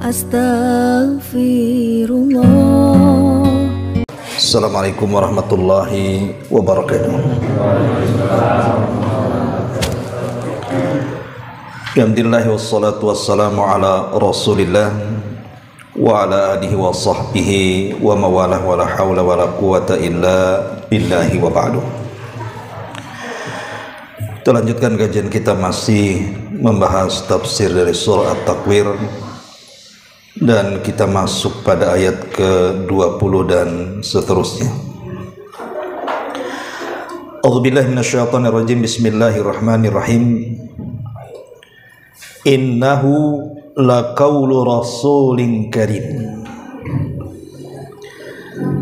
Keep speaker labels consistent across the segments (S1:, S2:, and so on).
S1: Astaghfirullah.
S2: Assalamualaikum warahmatullahi wabarakatuh. Alhamdulillah wassalatu wassalamu ala Rasulillah wa ala alihi wa sahbihi wa mawalah wa la hawla wa la quwata illa billahi wa ba'du. Kita lanjutkan kajian kita, masih membahas tafsir dari surah At-Takwir, dan kita masuk pada ayat ke-20 dan seterusnya. A'udzubillahi minasyaitonir rajim. Bismillahirrahmanirrahim. Innahu laqaulu rasulin karim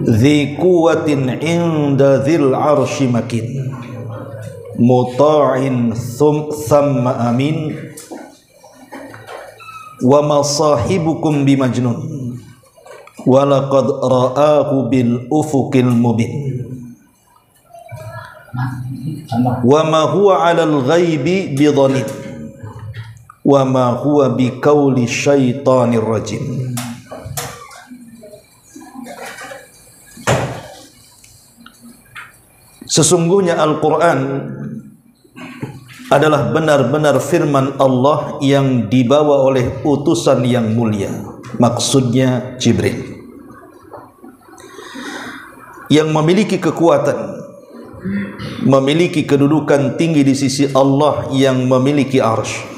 S2: dzi quwwatin 'inda dzil 'arsy makin muta'in thumma amin wa ma sahibukum bimajnun wa laqad ra'ahu bil ufuqil mubin wa ma huwa 'alal ghaibi bidhanin wa ma huwa biqauli syaitanir rajim. Sesungguhnya Al-Quran adalah benar-benar firman Allah yang dibawa oleh utusan yang mulia, maksudnya Jibril, yang memiliki kekuatan, memiliki kedudukan tinggi di sisi Allah yang memiliki arsy.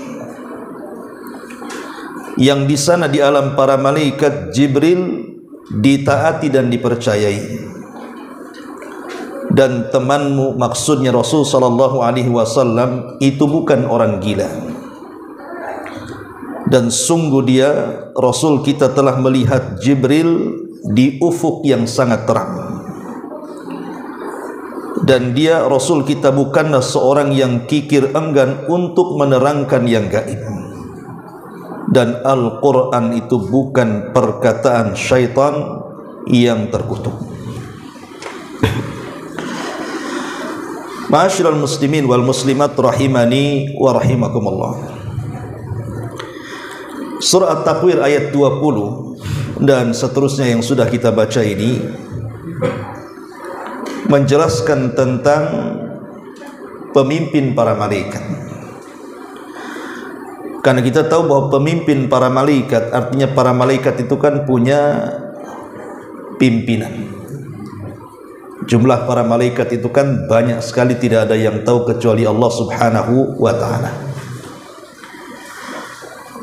S2: Yang di sana di alam para malaikat, Jibril ditaati dan dipercayai. Dan temanmu, maksudnya Rasul sallallahu alaihi wasallam, itu bukan orang gila. Dan sungguh dia, Rasul kita, telah melihat Jibril di ufuk yang sangat terang. Dan dia, Rasul kita, bukanlah seorang yang kikir enggan untuk menerangkan yang gaib. Dan Al-Quran itu bukan perkataan syaitan yang terkutuk. Ma'asyiral muslimin wal muslimat rahimani wa rahimakumullah. Surah At-Takwir ayat 20 dan seterusnya yang sudah kita baca ini menjelaskan tentang pemimpin para malaikat. Karena kita tahu bahwa pemimpin para malaikat, artinya para malaikat itu kan punya pimpinan. Jumlah para malaikat itu kan banyak sekali, tidak ada yang tahu kecuali Allah subhanahu wa ta'ala.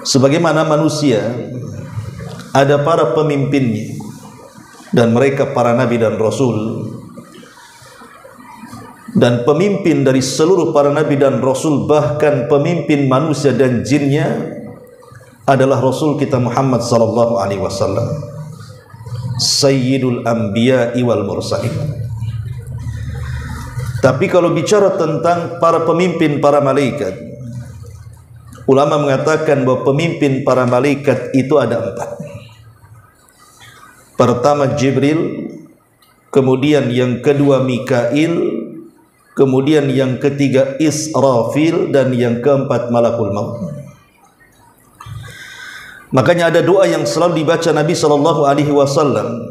S2: Sebagaimana manusia ada para pemimpinnya, dan mereka para nabi dan rasul. Dan pemimpin dari seluruh para nabi dan rasul, bahkan pemimpin manusia dan jinnya, adalah Rasul kita Muhammad sallallahu alaihi wasallam, Sayyidul Anbiya'i wal Mursalin. Tapi kalau bicara tentang para pemimpin para malaikat, ulama mengatakan bahwa pemimpin para malaikat itu ada 4. Pertama Jibril, kemudian yang kedua Mikail, kemudian yang ketiga Israfil, dan yang keempat Malakul Maut. Makanya ada doa yang selalu dibaca Nabi sallallahu alaihi wasallam,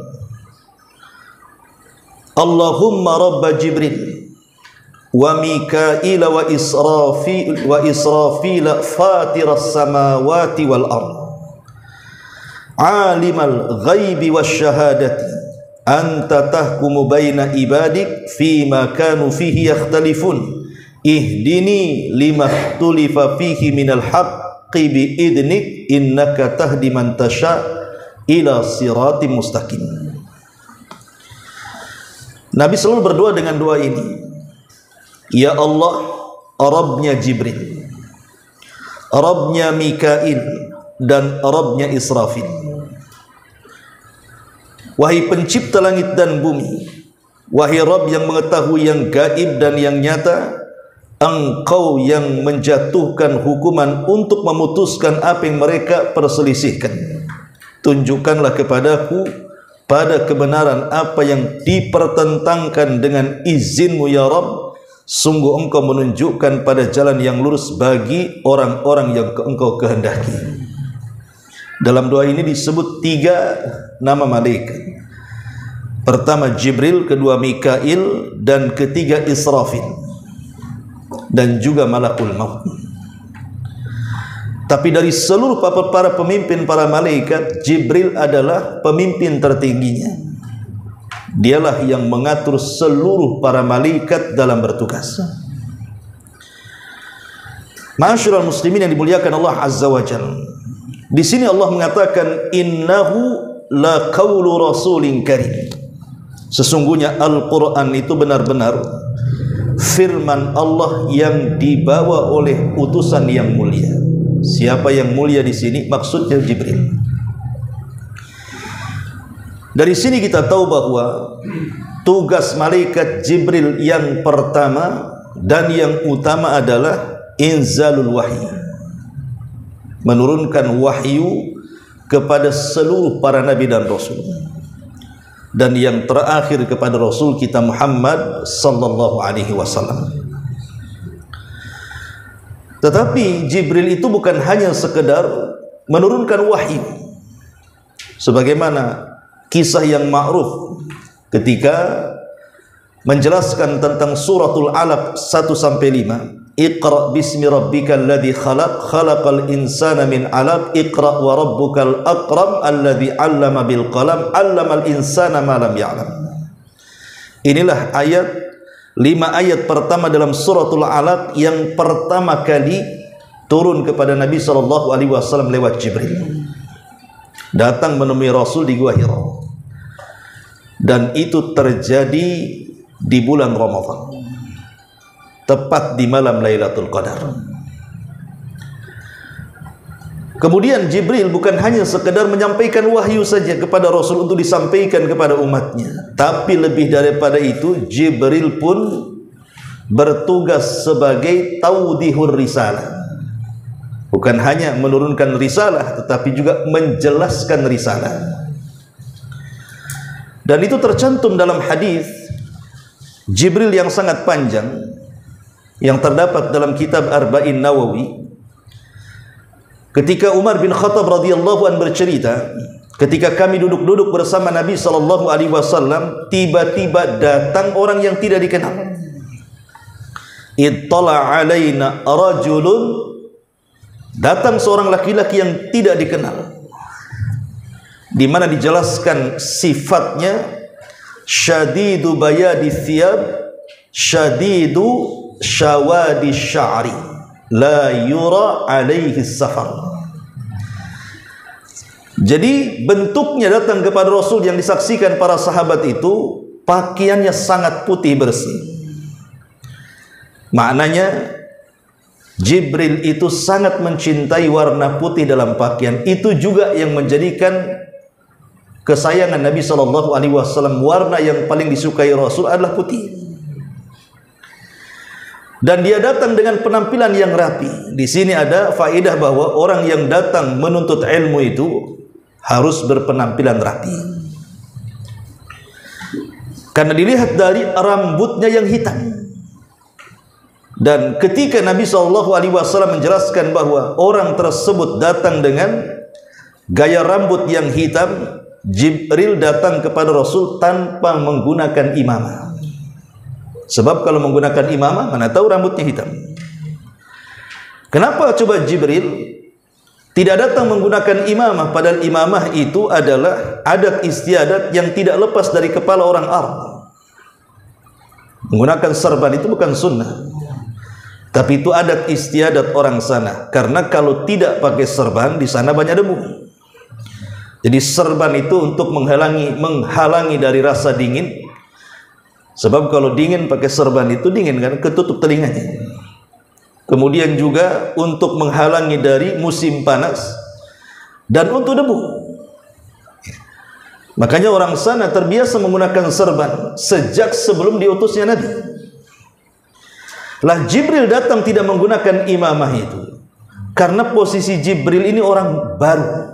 S2: Allahumma rabba Jibril wa Mikail wa Israfil fatiras samawati wal ard alimal ghaibi wasyahadati anta tahkumu baina ibadik fima kanu fihi yakhtalifun ihdini lima ikhtulifa fihi minal haqqi biidnik innaka tahdi man tasha ila siratim mustaqim. Nabi selalu berdoa dengan doa ini, ya Allah, Rabbnya Jibril, Rabbnya Mikail, dan Rabbnya Israfil. Wahai pencipta langit dan bumi, wahai Rabb yang mengetahui yang gaib dan yang nyata, Engkau yang menjatuhkan hukuman untuk memutuskan apa yang mereka perselisihkan. Tunjukkanlah kepadaku pada kebenaran apa yang dipertentangkan dengan izin-Mu ya Rabb. Sungguh Engkau menunjukkan pada jalan yang lurus bagi orang-orang yang Engkau kehendaki. Dalam doa ini disebut 3 nama malaikat. Pertama Jibril, kedua Mikail, dan ketiga Israfil, dan juga Malakul Maut. Tapi dari seluruh para pemimpin para malaikat, Jibril adalah pemimpin tertingginya. Dialah yang mengatur seluruh para malaikat dalam bertugas. Ma'asyiral muslimin yang dimuliakan Allah Azza wa Jalla, di sini Allah mengatakan innahu la qaulu rasulin karim. Sesungguhnya Al-Quran itu benar-benar firman Allah yang dibawa oleh utusan yang mulia. Siapa yang mulia di sini? Maksudnya Jibril. Dari sini kita tahu bahwa tugas malaikat Jibril yang pertama dan yang utama adalah inzalul wahyi, menurunkan wahyu kepada seluruh para nabi dan rasul, dan yang terakhir kepada Rasul kita Muhammad sallallahu alaihi wasallam. Tetapi Jibril itu bukan hanya sekedar menurunkan wahyu, sebagaimana kisah yang ma'ruf ketika menjelaskan tentang suratul Alaq 1-5. Iqra bismi rabbikal ladzi khalaq, khalaqal insana min 'alaq, iqra wa rabbukal akram alladzi 'allama bil qalam, 'allamal insana ma lam ya'lam. Inilah ayat 5 ayat pertama dalam suratul Alaq yang pertama kali turun kepada Nabi sallallahu alaihi wasallam lewat Jibril. Datang menemui Rasul di Gua Hira, dan itu terjadi di bulan Ramadan, tepat di malam Lailatul Qadar. Kemudian Jibril bukan hanya sekedar menyampaikan wahyu saja kepada Rasul untuk disampaikan kepada umatnya, tapi lebih daripada itu Jibril pun bertugas sebagai taudihur risalah. Bukan hanya menurunkan risalah, tetapi juga menjelaskan risalah. Dan itu tercantum dalam hadis Jibril yang sangat panjang yang terdapat dalam kitab Arba'in Nawawi. Ketika Umar bin Khattab radhiyallahu anhu bercerita, ketika kami duduk-duduk bersama Nabi sallallahu alaihi wasallam, tiba-tiba datang orang yang tidak dikenal. Ittala alaina rajulun, datang seorang laki-laki yang tidak dikenal, di mana dijelaskan sifatnya syadidu bayadi thiyab, syadidu syawadi sya'ri, la yura alaihi safar. Jadi bentuknya datang kepada Rasul yang disaksikan para sahabat itu, pakaiannya sangat putih bersih. Maknanya Jibril itu sangat mencintai warna putih dalam pakaian. Itu juga yang menjadikan kesayangan Nabi sallallahu alaihi wasallam. Warna yang paling disukai Rasul adalah putih. Dan dia datang dengan penampilan yang rapi. Di sini ada faedah bahwa orang yang datang menuntut ilmu itu harus berpenampilan rapi. Karena dilihat dari rambutnya yang hitam. Dan ketika Nabi SAW menjelaskan bahwa orang tersebut datang dengan gaya rambut yang hitam, Jibril datang kepada Rasul tanpa menggunakan imamah. Sebab kalau menggunakan imamah, mana tahu rambutnya hitam. Kenapa coba Jibril tidak datang menggunakan imamah? Padahal imamah itu adalah adat istiadat yang tidak lepas dari kepala orang Arab. Menggunakan serban itu bukan sunnah, tapi itu adat istiadat orang sana. Karena kalau tidak pakai serban, di sana banyak debu. Jadi serban itu untuk menghalangi dari rasa dingin. Sebab kalau dingin pakai serban itu dingin kan, ketutup telinganya. Kemudian juga untuk menghalangi dari musim panas dan untuk debu. Makanya orang sana terbiasa menggunakan serban sejak sebelum diutusnya Nabi. Lah Jibril datang tidak menggunakan imamah itu karena posisi Jibril ini orang baru.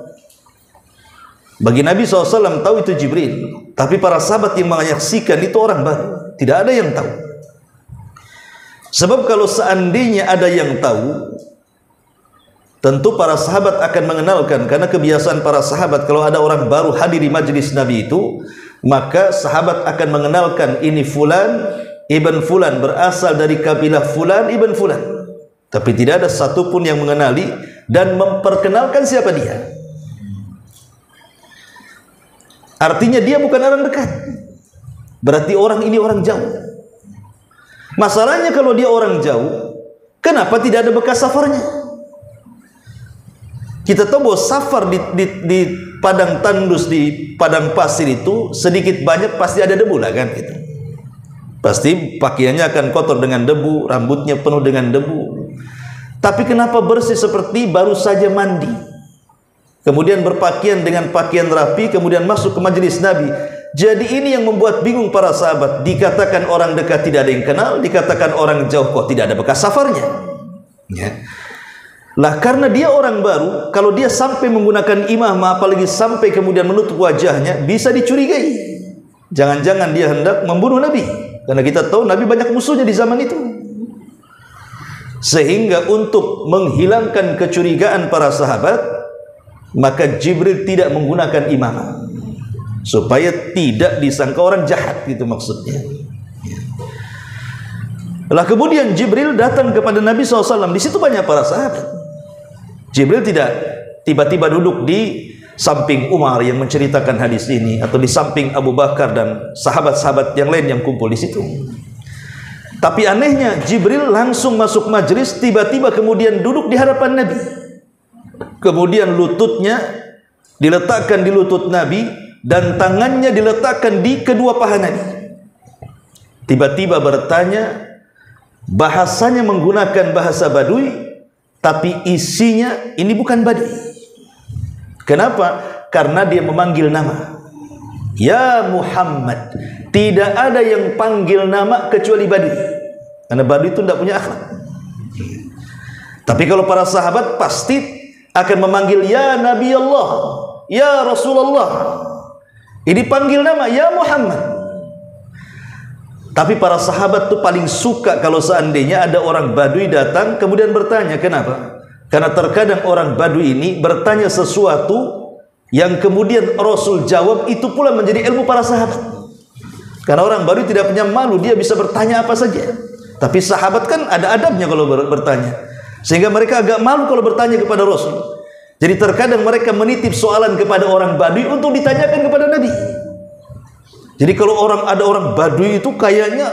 S2: Bagi Nabi SAW tahu itu Jibril, tapi para sahabat yang menyaksikan itu orang baru, tidak ada yang tahu. Sebab kalau seandainya ada yang tahu, tentu para sahabat akan mengenalkan, karena kebiasaan para sahabat kalau ada orang baru hadir di majelis Nabi itu, maka sahabat akan mengenalkan, ini fulan ibn fulan, berasal dari kabilah fulan ibn fulan. Tapi tidak ada satupun yang mengenali dan memperkenalkan siapa dia. Artinya dia bukan orang dekat, berarti orang ini orang jauh. Masalahnya kalau dia orang jauh, kenapa tidak ada bekas safarnya? Kita tahu bahwa safar di padang tandus, di padang pasir itu sedikit banyak pasti ada debu lah kan gitu. Pasti pakaiannya akan kotor dengan debu, rambutnya penuh dengan debu. Tapi kenapa bersih seperti baru saja mandi? Kemudian berpakaian dengan pakaian rapi, kemudian masuk ke majelis Nabi. Jadi ini yang membuat bingung para sahabat. Dikatakan orang dekat tidak ada yang kenal, dikatakan orang jauh kok tidak ada bekas safarnya. Ya. Lah karena dia orang baru, kalau dia sampai menggunakan imamah, apalagi sampai kemudian menutup wajahnya, bisa dicurigai. Jangan-jangan dia hendak membunuh Nabi, karena kita tahu Nabi banyak musuhnya di zaman itu. Sehingga untuk menghilangkan kecurigaan para sahabat, maka Jibril tidak menggunakan imamah, supaya tidak disangka orang jahat, gitu maksudnya. Lah kemudian Jibril datang kepada Nabi SAW. Di situ banyak para sahabat. Jibril tidak tiba-tiba duduk di samping Umar yang menceritakan hadis ini, atau di samping Abu Bakar dan sahabat-sahabat yang lain yang kumpul di situ. Tapi anehnya Jibril langsung masuk majelis, tiba-tiba kemudian duduk di hadapan Nabi. Kemudian lututnya diletakkan di lutut Nabi dan tangannya diletakkan di kedua paha Nabi. Tiba-tiba bertanya, bahasanya menggunakan bahasa Badui, tapi isinya ini bukan Badui. Kenapa? Karena dia memanggil nama. Ya Muhammad. Tidak ada yang panggil nama kecuali Badui, karena Badui itu tidak punya akhlak. Tapi kalau para sahabat pasti akan memanggil ya Nabi Allah, ya Rasulullah. Ini panggil nama ya Muhammad. Tapi para sahabat itu paling suka kalau seandainya ada orang Badui datang kemudian bertanya. Kenapa? Karena terkadang orang Badui ini bertanya sesuatu yang kemudian Rasul jawab, itu pula menjadi ilmu para sahabat. Karena orang Badui tidak punya malu, dia bisa bertanya apa saja. Tapi sahabat kan ada adabnya kalau bertanya, sehingga mereka agak malu kalau bertanya kepada Rasul. Jadi terkadang mereka menitip soalan kepada orang Badui untuk ditanyakan kepada Nabi. Jadi kalau ada orang Badui itu kayaknya,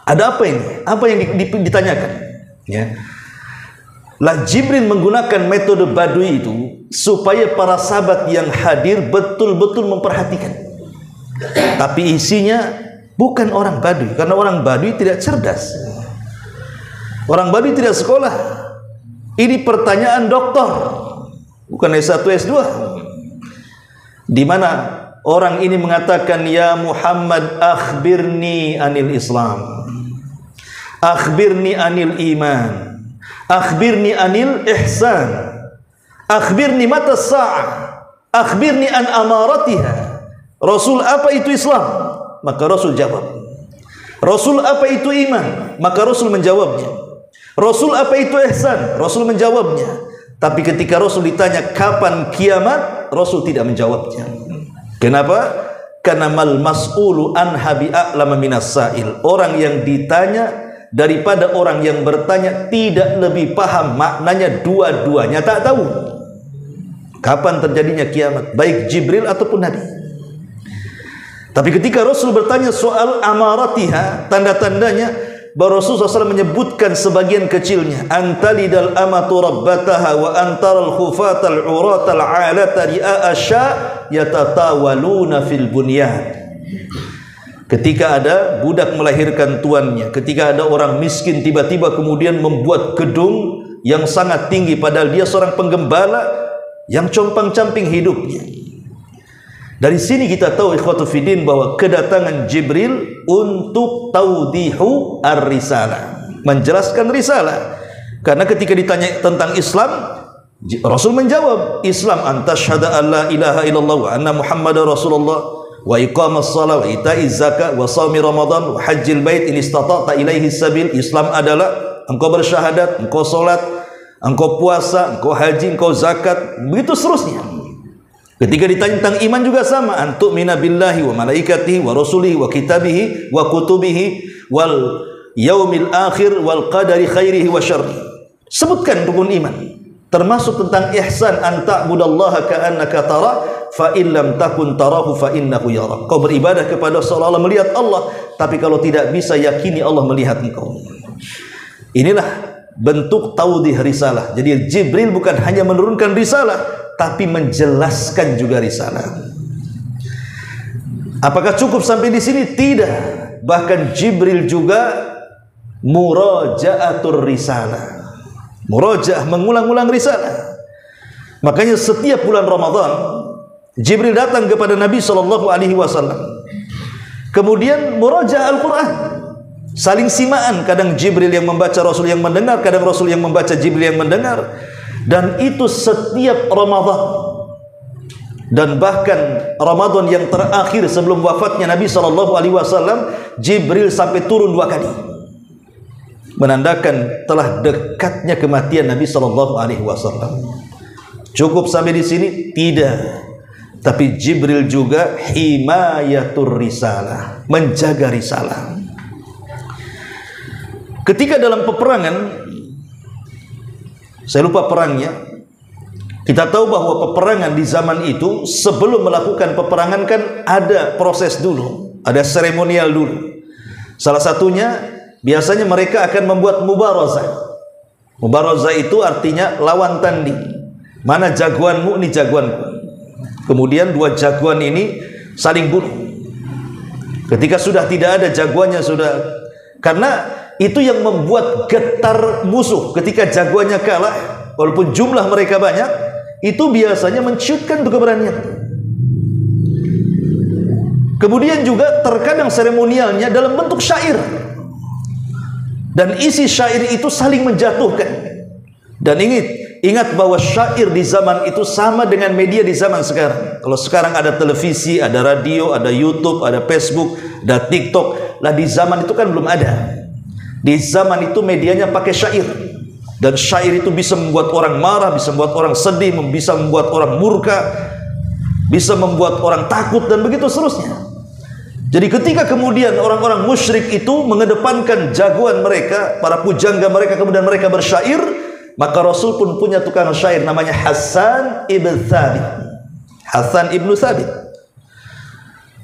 S2: ada apa ini? Apa yang ditanyakan? Ya. Lah Jibril menggunakan metode Badui itu supaya para sahabat yang hadir betul-betul memperhatikan. Tapi isinya bukan orang Badui, karena orang Badui tidak cerdas. Orang Badui tidak sekolah. Ini pertanyaan doktor, bukan S1 S2. Di mana orang ini mengatakan, ya Muhammad akhbirni anil Islam, akhbirni anil iman, akhbirni anil ihsan, akhbirni mata sa'ah, akhbirni an amaratiha. Rasul, apa itu Islam? Maka Rasul jawab. Rasul, apa itu iman? Maka Rasul menjawabnya. Rasul, apa itu ihsan? Rasul menjawabnya. Tapi ketika Rasul ditanya kapan kiamat, Rasul tidak menjawabnya. Kenapa? Karena mal mas'ulu anha bi'a'lama minas sa'il. Orang yang ditanya daripada orang yang bertanya tidak lebih paham maknanya, dua-duanya tak tahu kapan terjadinya kiamat, baik Jibril ataupun Nabi. Tapi ketika Rasul bertanya soal amaratiha, tanda-tandanya, bahwa Rasul SAW menyebutkan sebagian kecilnya. Antalidal amatu rabbataha wa antaral khufatal uratal alata ri'a asya yatatawaluna fil bunyan. Ketika ada budak melahirkan tuannya, ketika ada orang miskin tiba-tiba kemudian membuat gedung yang sangat tinggi, padahal dia seorang penggembala yang compang-camping hidupnya. Dari sini kita tahu ikhwatu fiddin bahwa kedatangan Jibril untuk taudihu ar-risalah, menjelaskan risalah. Karena ketika ditanya tentang Islam, Rasul menjawab, Islam antasyhada an la ilaha illallah wa anna Muhammadar Rasulullah wa iqamas shalah wa ita'iz zakat wa shaumi ramadan wa hajjil bait in istata'ta ilaihi sabil. Islam adalah engkau bersyahadat, engkau salat, engkau puasa, engkau haji, engkau zakat, begitu seterusnya. Ketika ditanya tentang iman juga sama, antu'mina billahi wa malaikatihi wa rasulihi wa kitabihi wa kutubihi wal yaumil akhir wal qadari khairihi wa syarrihi. Sebutkan rukun iman, termasuk tentang ihsan, an ta'budallaha ka'annaka tara fa in lam takun tarahu fa innahu yarak. Kau beribadah kepada seolah-olah melihat Allah, tapi kalau tidak bisa yakini Allah melihat engkau. Inilah bentuk taudih risalah. Jadi Jibril bukan hanya menurunkan risalah, tapi menjelaskan juga risalah. Apakah cukup sampai di sini? Tidak. Bahkan Jibril juga muraja'atur risalah. Murajaah, mengulang-ulang risalah. Makanya setiap bulan Ramadan Jibril datang kepada Nabi SAW. Kemudian murajaah Al-Quran, saling simaan. Kadang Jibril yang membaca, Rasul yang mendengar. Kadang Rasul yang membaca, Jibril yang mendengar. Dan itu setiap Ramadan. Dan bahkan Ramadan yang terakhir sebelum wafatnya Nabi SAW, Jibril sampai turun 2 kali, menandakan telah dekatnya kematian Nabi SAW. Cukup sampai di sini? Tidak. Tapi Jibril juga himayatur risalah, menjaga risalah. Ketika dalam peperangan, saya lupa perangnya, kita tahu bahwa peperangan di zaman itu, sebelum melakukan peperangan kan ada proses dulu, ada seremonial dulu. Salah satunya, biasanya mereka akan membuat mubarazah. Mubarazah itu artinya lawan tanding. Mana jagoanmu, ini jagoanku. Kemudian 2 jagoan ini saling bunuh. Ketika sudah tidak ada jagoannya, sudah, karena itu yang membuat getar musuh. Ketika jagoannya kalah, walaupun jumlah mereka banyak, itu biasanya menciutkan keberanian. Kemudian juga terkadang seremonialnya dalam bentuk syair. Dan isi syair itu saling menjatuhkan. Dan ingat bahwa syair di zaman itu sama dengan media di zaman sekarang. Kalau sekarang ada televisi, ada radio, ada YouTube, ada Facebook, ada TikTok. Lah di zaman itu kan belum ada. Di zaman itu medianya pakai syair. Dan syair itu bisa membuat orang marah, bisa membuat orang sedih, bisa membuat orang murka, bisa membuat orang takut, dan begitu seterusnya. Jadi ketika kemudian orang-orang musyrik itu mengedepankan jagoan mereka, para pujangga mereka, kemudian mereka bersyair, maka Rasul pun punya tukang syair namanya Hasan ibn Thabit. Hasan ibn Thabit.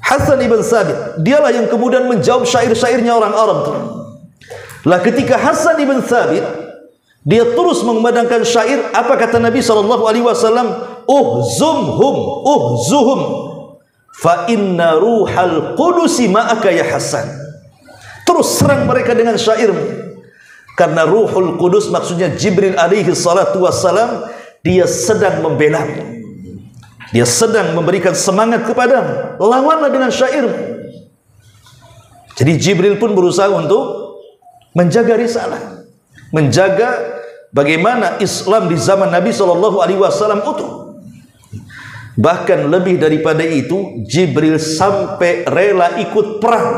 S2: Hasan ibn Thabit, dialah yang kemudian menjawab syair-syairnya orang Arab. Lah ketika Hasan ibn Thabit dia terus mengumandangkan syair, apa kata Nabi SAW? Uhzuhum fa inna ruhal qudusi ma'aka ya Hasan. Terus serang mereka dengan syairmu. Karena Ruhul Qudus, maksudnya Jibril alaihi salatu wassalam, dia sedang membelamu. Dia sedang memberikan semangat kepadamu. Lawanlah dengan syairmu. Jadi Jibril pun berusaha untuk menjaga risalah, menjaga bagaimana Islam di zaman Nabi SAW utuh. Bahkan lebih daripada itu, Jibril sampai rela ikut perang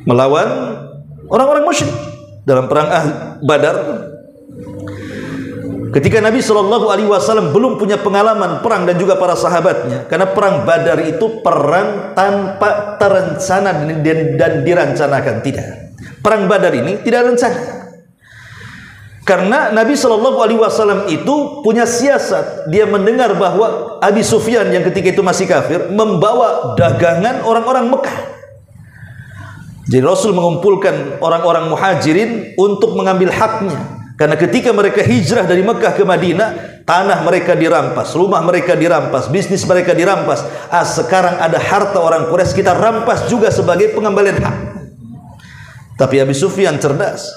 S2: melawan orang-orang musyrik dalam perang Badar. Ketika Nabi SAW belum punya pengalaman perang, dan juga para sahabatnya, karena perang Badar itu perang tanpa terencana dan dirancanakan. Tidak. Perang Badar ini tidak rencana. Karena Nabi SAW itu punya siasat. Dia mendengar bahwa Abi Sufyan yang ketika itu masih kafir membawa dagangan orang-orang Mekah. Jadi Rasul mengumpulkan orang-orang muhajirin untuk mengambil haknya. Karena ketika mereka hijrah dari Mekah ke Madinah, tanah mereka dirampas, rumah mereka dirampas, bisnis mereka dirampas. Sekarang ada harta orang Quraisy, kita rampas juga sebagai pengembalian hak. Tapi Abi Sufyan cerdas.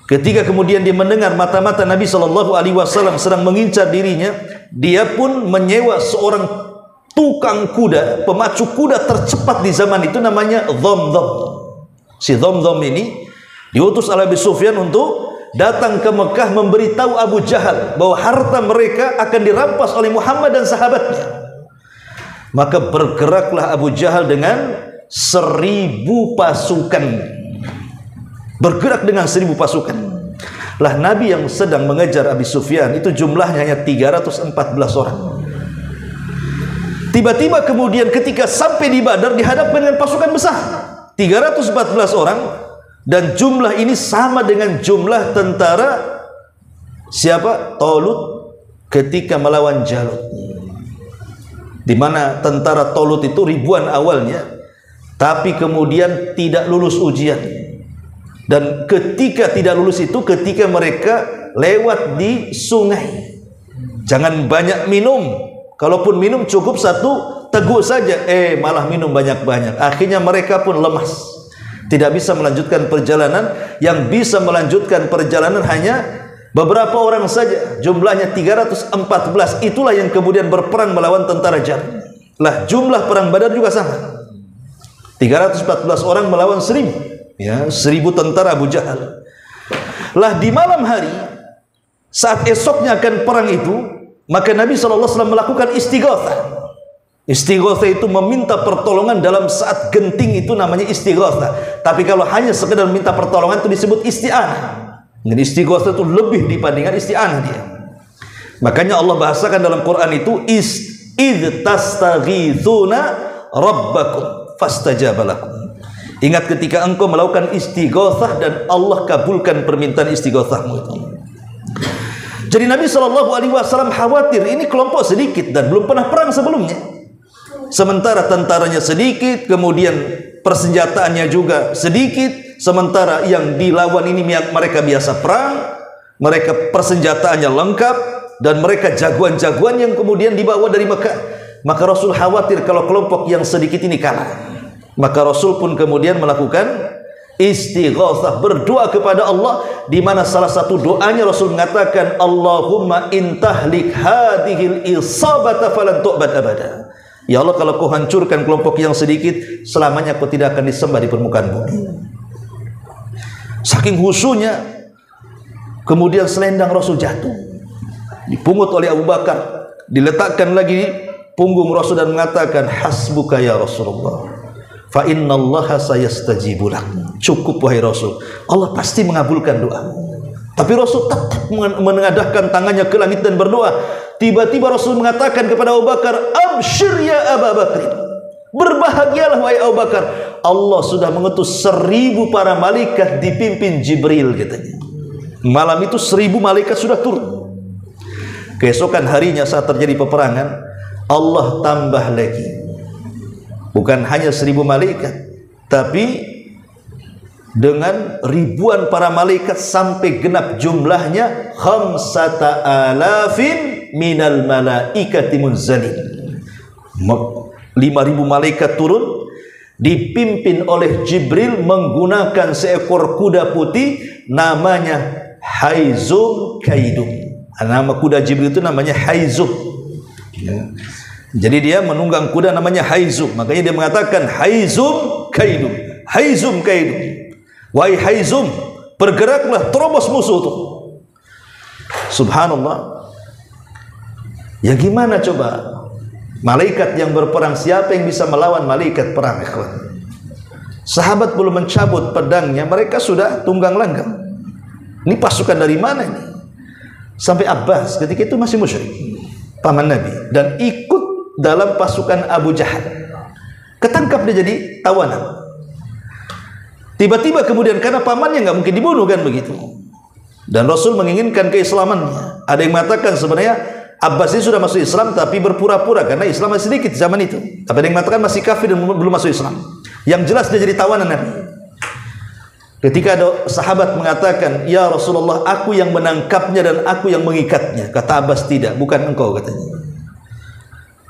S2: Ketika kemudian dia mendengar mata-mata Nabi SAW sedang mengincar dirinya, dia pun menyewa seorang tukang kuda, pemacu kuda tercepat di zaman itu, namanya Dhamdham. Si Dhamdham ini diutus oleh Abi Sufyan untuk datang ke Mekah memberitahu Abu Jahal bahwa harta mereka akan dirampas oleh Muhammad dan sahabatnya. Maka bergeraklah Abu Jahal dengan 1000 pasukan. Bergerak dengan 1000 pasukan. Lah Nabi yang sedang mengejar Abi Sufyan itu jumlahnya hanya 314 orang. Tiba-tiba kemudian ketika sampai di Badar dihadapkan dengan pasukan besar 314 orang, dan jumlah ini sama dengan jumlah tentara siapa? Talut ketika melawan Jalut, di mana tentara Talut itu ribuan awalnya, tapi kemudian tidak lulus ujian. Dan ketika tidak lulus itu ketika mereka lewat di sungai. Jangan banyak minum, kalaupun minum cukup satu teguk saja, malah minum banyak-banyak. Akhirnya mereka pun lemas, tidak bisa melanjutkan perjalanan. Yang bisa melanjutkan perjalanan hanya beberapa orang saja, jumlahnya 314. Itulah yang kemudian berperang melawan tentara Jalut. Lah jumlah perang Badar juga sama, 314 orang melawan 1000. Ya, 1000 tentara Abu Jahal. Lah di malam hari saat esoknya akan perang itu, maka Nabi SAW melakukan istighatsah. Istighatsah itu meminta pertolongan dalam saat genting, itu namanya istighatsah. Tapi kalau hanya sekedar minta pertolongan itu disebut isti'anah. Dan istighatsah itu lebih dibandingkan isti'anah dia. Makanya Allah bahasakan dalam Quran itu idh tastaghithuna rabbakum fastajaba lakum. Ingat ketika engkau melakukan istighatsah dan Allah kabulkan permintaan istighatsahmu itu. Jadi Nabi SAW khawatir ini kelompok sedikit dan belum pernah perang sebelumnya. Sementara tentaranya sedikit, kemudian persenjataannya juga sedikit. Sementara yang dilawan ini mereka biasa perang, mereka persenjataannya lengkap, dan mereka jagoan-jagoan yang kemudian dibawa dari Mekah. Maka Rasul khawatir kalau kelompok yang sedikit ini kalah. Maka Rasul pun kemudian melakukan istighatsah, berdoa kepada Allah, di mana salah satu doanya Rasul mengatakan, Allahumma intahlik hadhil isabata falan tu'bad abada. Ya Allah, kalau kau hancurkan kelompok yang sedikit, selamanya kau tidak akan disembah di permukaan bumi. Saking khusyuknya, kemudian selendang Rasul jatuh, dipungut oleh Abu Bakar, diletakkan lagi di punggung Rasul dan mengatakan, hasbuka ya Rasulullah, fa innallaha sayastajibu lak. Cukup wahai Rasul, Allah pasti mengabulkan doa. Tapi Rasul tetap menengadahkan tangannya ke langit dan berdoa. Tiba-tiba Rasul mengatakan kepada Abu Bakar, absyir ya Abu Bakar, berbahagialah wahai Abu Bakar, Allah sudah mengutus 1000 para malaikat dipimpin Jibril katanya. Malam itu 1000 malaikat sudah turun. Keesokan harinya saat terjadi peperangan, Allah tambah lagi, bukan hanya 1000 malaikat, tapi dengan ribuan para malaikat sampai genap jumlahnya 5,000 minal malaikati munzalin. 5.000 malaikat turun dipimpin oleh Jibril menggunakan seekor kuda putih namanya Haizum Kaidum. Nama kuda Jibril itu namanya Haizum. Ya. Jadi dia menunggang kuda namanya Haizum. Makanya dia mengatakan Haizum Kaidum, Haizum Kaidum. Wahai Haizum, bergeraklah, terobos musuh itu. Subhanallah. Ya gimana coba? Malaikat yang berperang, siapa yang bisa melawan malaikat perang, ikhwan? Sahabat belum mencabut pedangnya, mereka sudah tunggang langgang. Ini pasukan dari mana ini? Sampai Abbas ketika itu masih musyrik, paman Nabi, dan ikut dalam pasukan Abu Jahal. Ketangkap dia jadi tawanan. Tiba-tiba kemudian karena pamannya nggak mungkin dibunuh kan begitu, dan Rasul menginginkan keislamannya. Ada yang mengatakan sebenarnya Abbas ini sudah masuk Islam tapi berpura-pura karena Islam masih sedikit zaman itu. Tapi ada yang mengatakan masih kafir dan belum masuk Islam. Yang jelas dia jadi tawanan Nabi. Ketika ada sahabat mengatakan, ya Rasulullah, aku yang menangkapnya dan aku yang mengikatnya. Kata Abbas, tidak, bukan engkau katanya.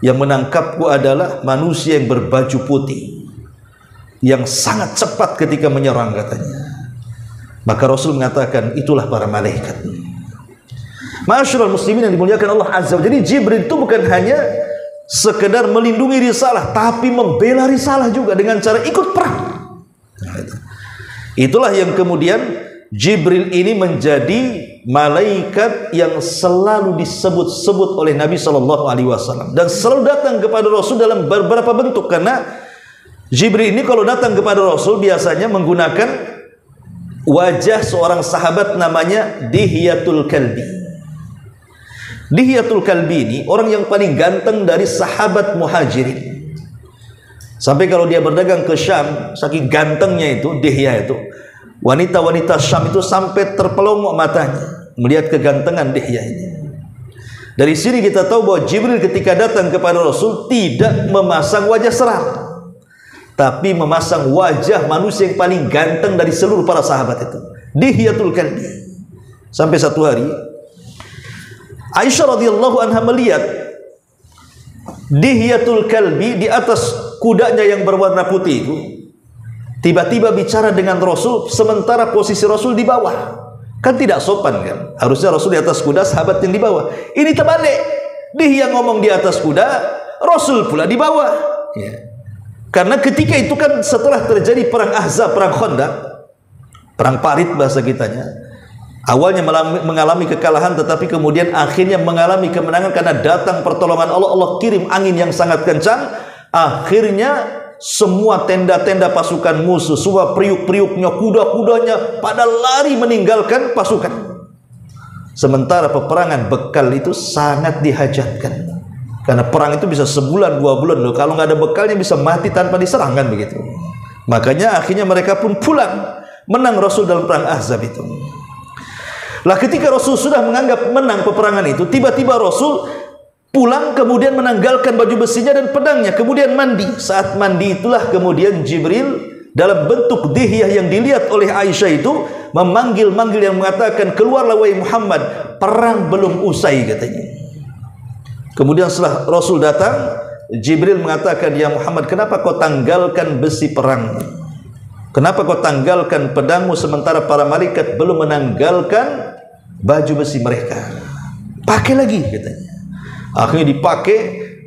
S2: Yang menangkapku adalah manusia yang berbaju putih, yang sangat cepat ketika menyerang katanya. Maka Rasul mengatakan, itulah para malaikat. Ma'asyiral muslimin yang dimuliakan Allah Azza wa Jalla. Jadi Jibril itu bukan hanya sekedar melindungi risalah, tapi membela risalah juga dengan cara ikut perang. Itulah yang kemudian Jibril ini menjadi malaikat yang selalu disebut-sebut oleh Nabi SAW dan selalu datang kepada Rasul dalam beberapa bentuk. Karena Jibril ini kalau datang kepada Rasul biasanya menggunakan wajah seorang sahabat namanya Dihyatul Kalbi. Dihyatul Kalbi ini orang yang paling ganteng dari sahabat Muhajirin. Sampai kalau dia berdagang ke Syam, saking gantengnya itu Dihya itu, wanita-wanita Syam itu sampai terpelongok matanya melihat kegantengan Dihya ini. Dari sini kita tahu bahwa Jibril ketika datang kepada Rasul tidak memasang wajah seram, tapi memasang wajah manusia yang paling ganteng dari seluruh para sahabat itu, Dihyatul Kalbi. Sampai satu hari Aisyah radhiyallahu anha melihat Dihyatul Kalbi di atas kudanya yang berwarna putih itu tiba-tiba bicara dengan Rasul sementara posisi Rasul di bawah. Kan tidak sopan kan? Harusnya Rasul di atas kuda, sahabat yang di bawah. Ini terbalik. Dia ngomong di atas kuda, Rasul pula di bawah. Ya. Karena ketika itu kan setelah terjadi perang Ahzab, perang Khandaq, perang parit bahasa kitanya. Awalnya mengalami kekalahan, tetapi kemudian akhirnya mengalami kemenangan karena datang pertolongan Allah. Allah kirim angin yang sangat kencang. Akhirnya semua tenda-tenda pasukan musuh, semua periuk-periuknya, kuda-kudanya pada lari meninggalkan pasukan. Sementara peperangan bekal itu sangat dihajatkan, karena perang itu bisa sebulan, 2 bulan loh. Kalau nggak ada bekalnya bisa mati tanpa diserang kan begitu. Makanya akhirnya mereka pun pulang, menang Rasul dalam perang Ahzab itu. Lah ketika Rasul sudah menganggap menang peperangan itu, tiba-tiba Rasul pulang kemudian menanggalkan baju besinya dan pedangnya, kemudian mandi. Saat mandi itulah kemudian Jibril dalam bentuk Dihyah yang dilihat oleh Aisyah itu memanggil-manggil yang mengatakan, keluarlah wahai Muhammad, perang belum usai katanya. Kemudian setelah Rasul datang, Jibril mengatakan, ya Muhammad, kenapa kau tanggalkan besi perang? Kenapa kau tanggalkan pedangmu sementara para malaikat belum menanggalkan baju besi mereka? Pakai lagi katanya. Akhirnya dipakai,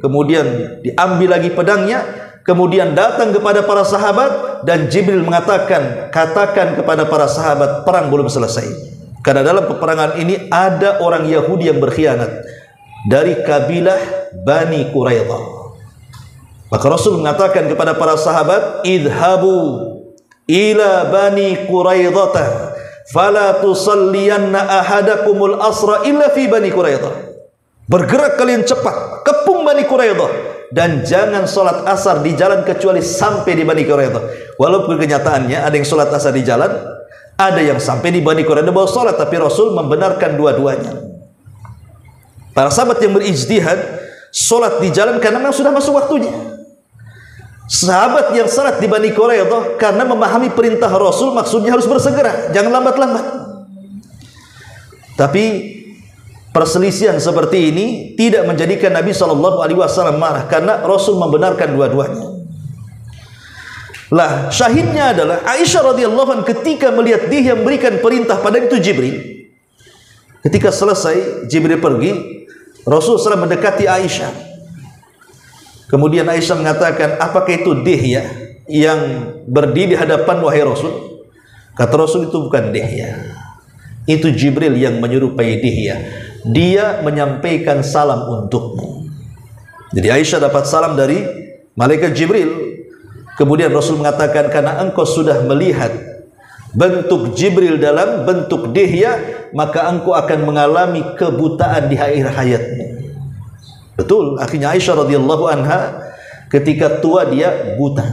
S2: kemudian diambil lagi pedangnya, kemudian datang kepada para sahabat dan Jibril mengatakan, katakan kepada para sahabat, perang belum selesai. Karena dalam peperangan ini ada orang Yahudi yang berkhianat dari kabilah Bani Quraidah. Maka Rasul mengatakan kepada para sahabat, idhabu ila Bani Quraidah fala tusalliyanna ahadakumul asra illa fi Bani Quraidah. Bergerak kalian cepat, kepung Bani Quraidah, dan jangan sholat asar di jalan kecuali sampai di Bani Quraidah. Walaupun kenyataannya ada yang sholat asar di jalan, ada yang sampai di Bani Quraidah baru sholat, tapi Rasul membenarkan dua-duanya. Para sahabat yang berijtihad sholat di jalan karena memang sudah masuk waktunya. Sahabat yang sholat di Bani Quraidah karena memahami perintah Rasul, maksudnya harus bersegera, jangan lambat-lambat. Tapi perselisihan seperti ini tidak menjadikan Nabi SAW marah, karena Rasul membenarkan dua-duanya. Lah syahidnya adalah Aisyah radhiyallahu anha ketika melihat dia yang memberikan perintah pada itu Jibril. Ketika selesai Jibril pergi, Rasul SAW mendekati Aisyah. Kemudian Aisyah mengatakan, apakah itu Dihya yang berdiri di hadapan wahai Rasul? Kata Rasul, itu bukan Dihya, itu Jibril yang menyerupai Dihya. Dia menyampaikan salam untukmu. Jadi Aisyah dapat salam dari malaikat Jibril. Kemudian Rasul mengatakan, karena engkau sudah melihat bentuk Jibril dalam bentuk Dihya, maka engkau akan mengalami kebutaan di akhir hayatmu. Betul, akhirnya Aisyah radhiyallahu anha ketika tua dia buta.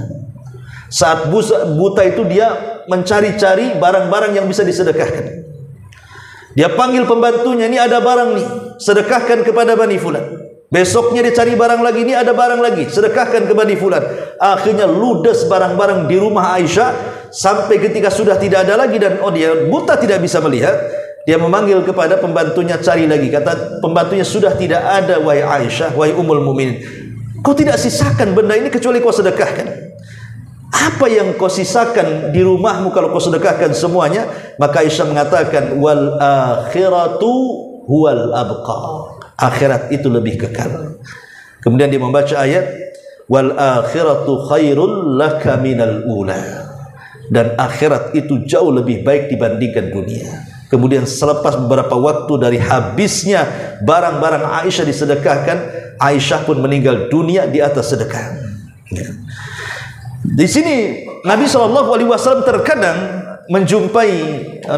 S2: Saat buta itu dia mencari-cari barang-barang yang bisa disedekahkan. Dia panggil pembantunya, ini ada barang nih, sedekahkan kepada Bani Fulan. Besoknya dia cari barang lagi, ini ada barang lagi, sedekahkan ke Bani Fulan. Akhirnya ludes barang-barang di rumah Aisyah, sampai ketika sudah tidak ada lagi dan dia buta tidak bisa melihat, dia memanggil kepada pembantunya, cari lagi. Kata pembantunya, sudah tidak ada wahai Aisyah, wahai Ummul Mukminin, kau tidak sisakan benda ini kecuali kau sedekahkan. Apa yang kau sisakan di rumahmu kalau kau sedekahkan semuanya? Maka Aisyah mengatakan, wal akhiratu huwal abqa. Akhirat itu lebih kekal. Kemudian dia membaca ayat, wal akhiratu khairul laka minal ula. Dan akhirat itu jauh lebih baik dibandingkan dunia. Kemudian selepas beberapa waktu dari habisnya barang-barang Aisyah disedekahkan, Aisyah pun meninggal dunia di atas sedekah. Ya. Di sini Nabi SAW terkadang menjumpai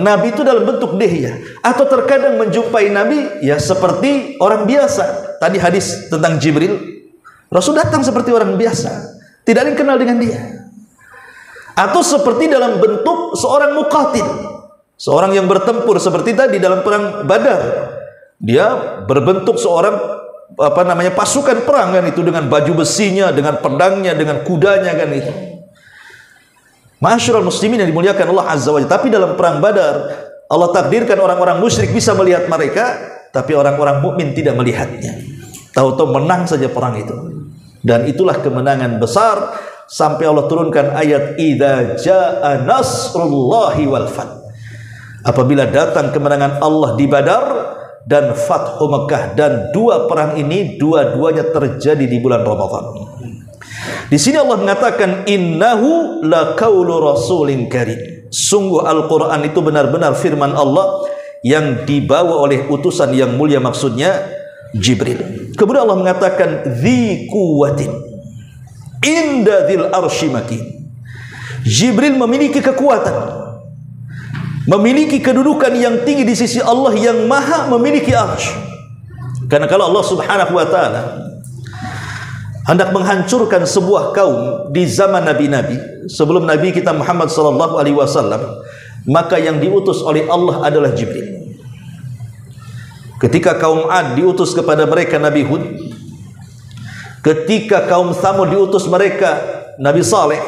S2: Nabi itu dalam bentuk dihyah, atau terkadang menjumpai Nabi ya seperti orang biasa. Tadi hadis tentang Jibril, Rasul datang seperti orang biasa, tidak ada yang kenal dengan dia. Atau seperti dalam bentuk seorang muqatil, seorang yang bertempur seperti tadi dalam perang Badar. Dia berbentuk seorang pasukan perang kan itu, dengan baju besinya, dengan pedangnya, dengan kudanya kan itu. Ma'asyiral muslimin yang dimuliakan Allah Azza wa Jalla. Tapi dalam perang Badar Allah takdirkan orang-orang musyrik bisa melihat mereka, tapi orang-orang mukmin tidak melihatnya. Tahu-tahu menang saja perang itu. Dan itulah kemenangan besar sampai Allah turunkan ayat idza jaa nasrullahi wal fath. Apabila datang kemenangan Allah di Badar dan Fathu Mekah, dan dua perang ini dua-duanya terjadi di bulan Ramadan. Di sini Allah mengatakan innahu laqaulu rasulin karim. Sungguh Al-Qur'an itu benar-benar firman Allah yang dibawa oleh utusan yang mulia, maksudnya Jibril. Kemudian Allah mengatakan dzi quwwatin inda dzil arsy makin. Jibril memiliki kekuatan, memiliki kedudukan yang tinggi di sisi Allah yang maha memiliki arsy. Karena kalau Allah Subhanahu wa taala hendak menghancurkan sebuah kaum di zaman nabi-nabi sebelum Nabi kita Muhammad sallallahu alaihi wasallam, maka yang diutus oleh Allah adalah Jibril. Ketika kaum Ad diutus kepada mereka Nabi Hud, ketika kaum Tsamud diutus mereka Nabi Saleh,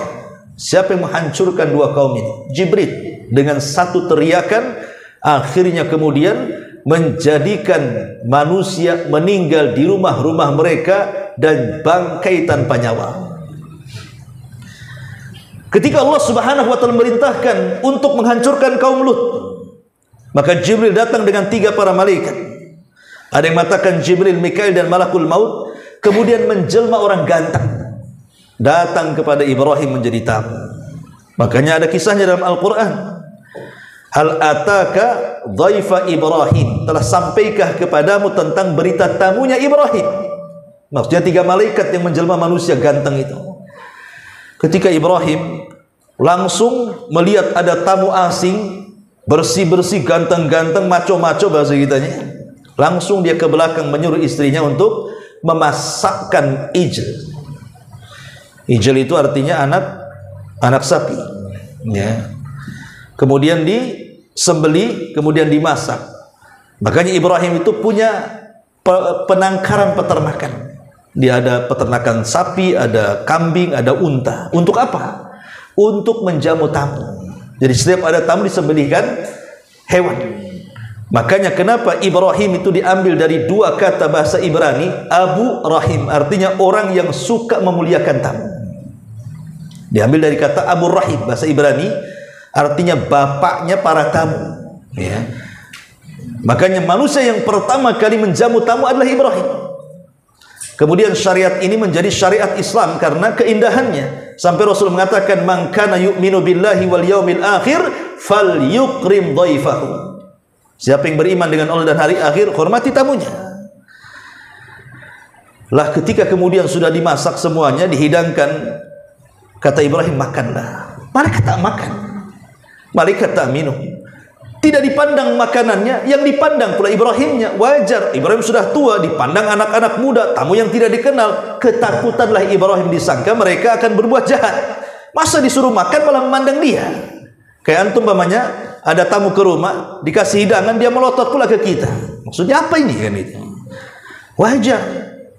S2: siapa yang menghancurkan dua kaum ini? Jibril. Dengan satu teriakan akhirnya kemudian menjadikan manusia meninggal di rumah-rumah mereka dan bangkai tanpa nyawa. Ketika Allah Subhanahu wa taala merintahkan untuk menghancurkan kaum Lut, maka Jibril datang dengan 3 para malaikat. Ada yang mengatakan Jibril, Mikail dan Malakul Maut, kemudian menjelma orang ganteng datang kepada Ibrahim menjadi tamu. Makanya ada kisahnya dalam Al-Qur'an. Hal ataka dhaifa Ibrahim, telah sampaikah kepadamu tentang berita tamunya Ibrahim? Maksudnya 3 malaikat yang menjelma manusia ganteng itu. Ketika Ibrahim langsung melihat ada tamu asing, bersih-bersih, ganteng-ganteng, maco-maco bahasa kitanya, langsung dia ke belakang menyuruh istrinya untuk memasakkan ijl. Ijl itu artinya anak sapi, ya. Kemudian disembeli, kemudian dimasak. Makanya Ibrahim itu punya penangkaran peternakan. Dia ada peternakan sapi, ada kambing, ada unta. Untuk apa? Untuk menjamu tamu. Jadi setiap ada tamu disembelihkan hewan. Makanya kenapa Ibrahim itu diambil dari 2 kata bahasa Ibrani, Abu Rahim, artinya orang yang suka memuliakan tamu. Diambil dari kata Abu Rahim, bahasa Ibrani, artinya bapaknya para tamu, ya. Makanya manusia yang pertama kali menjamu tamu adalah Ibrahim. Kemudian syariat ini menjadi syariat Islam karena keindahannya. Sampai Rasul mengatakan, "Man kana yu'minu billahi wal yaumil akhir falyukrim dhaifahu." Siapa yang beriman dengan Allah dan hari akhir, hormati tamunya. Lah ketika kemudian sudah dimasak semuanya, dihidangkan, kata Ibrahim, makanlah. Malaikat tak makan, malaikat tak minum. Tidak dipandang makanannya, yang dipandang pula Ibrahimnya. Wajar, Ibrahim sudah tua, dipandang anak-anak muda, tamu yang tidak dikenal. Ketakutanlah Ibrahim, disangka mereka akan berbuat jahat. Masa disuruh makan malah memandang dia. Kayak antum umpamanya ada tamu ke rumah, dikasih hidangan, dia melotot pula ke kita. Maksudnya apa ini kan itu? Wajar.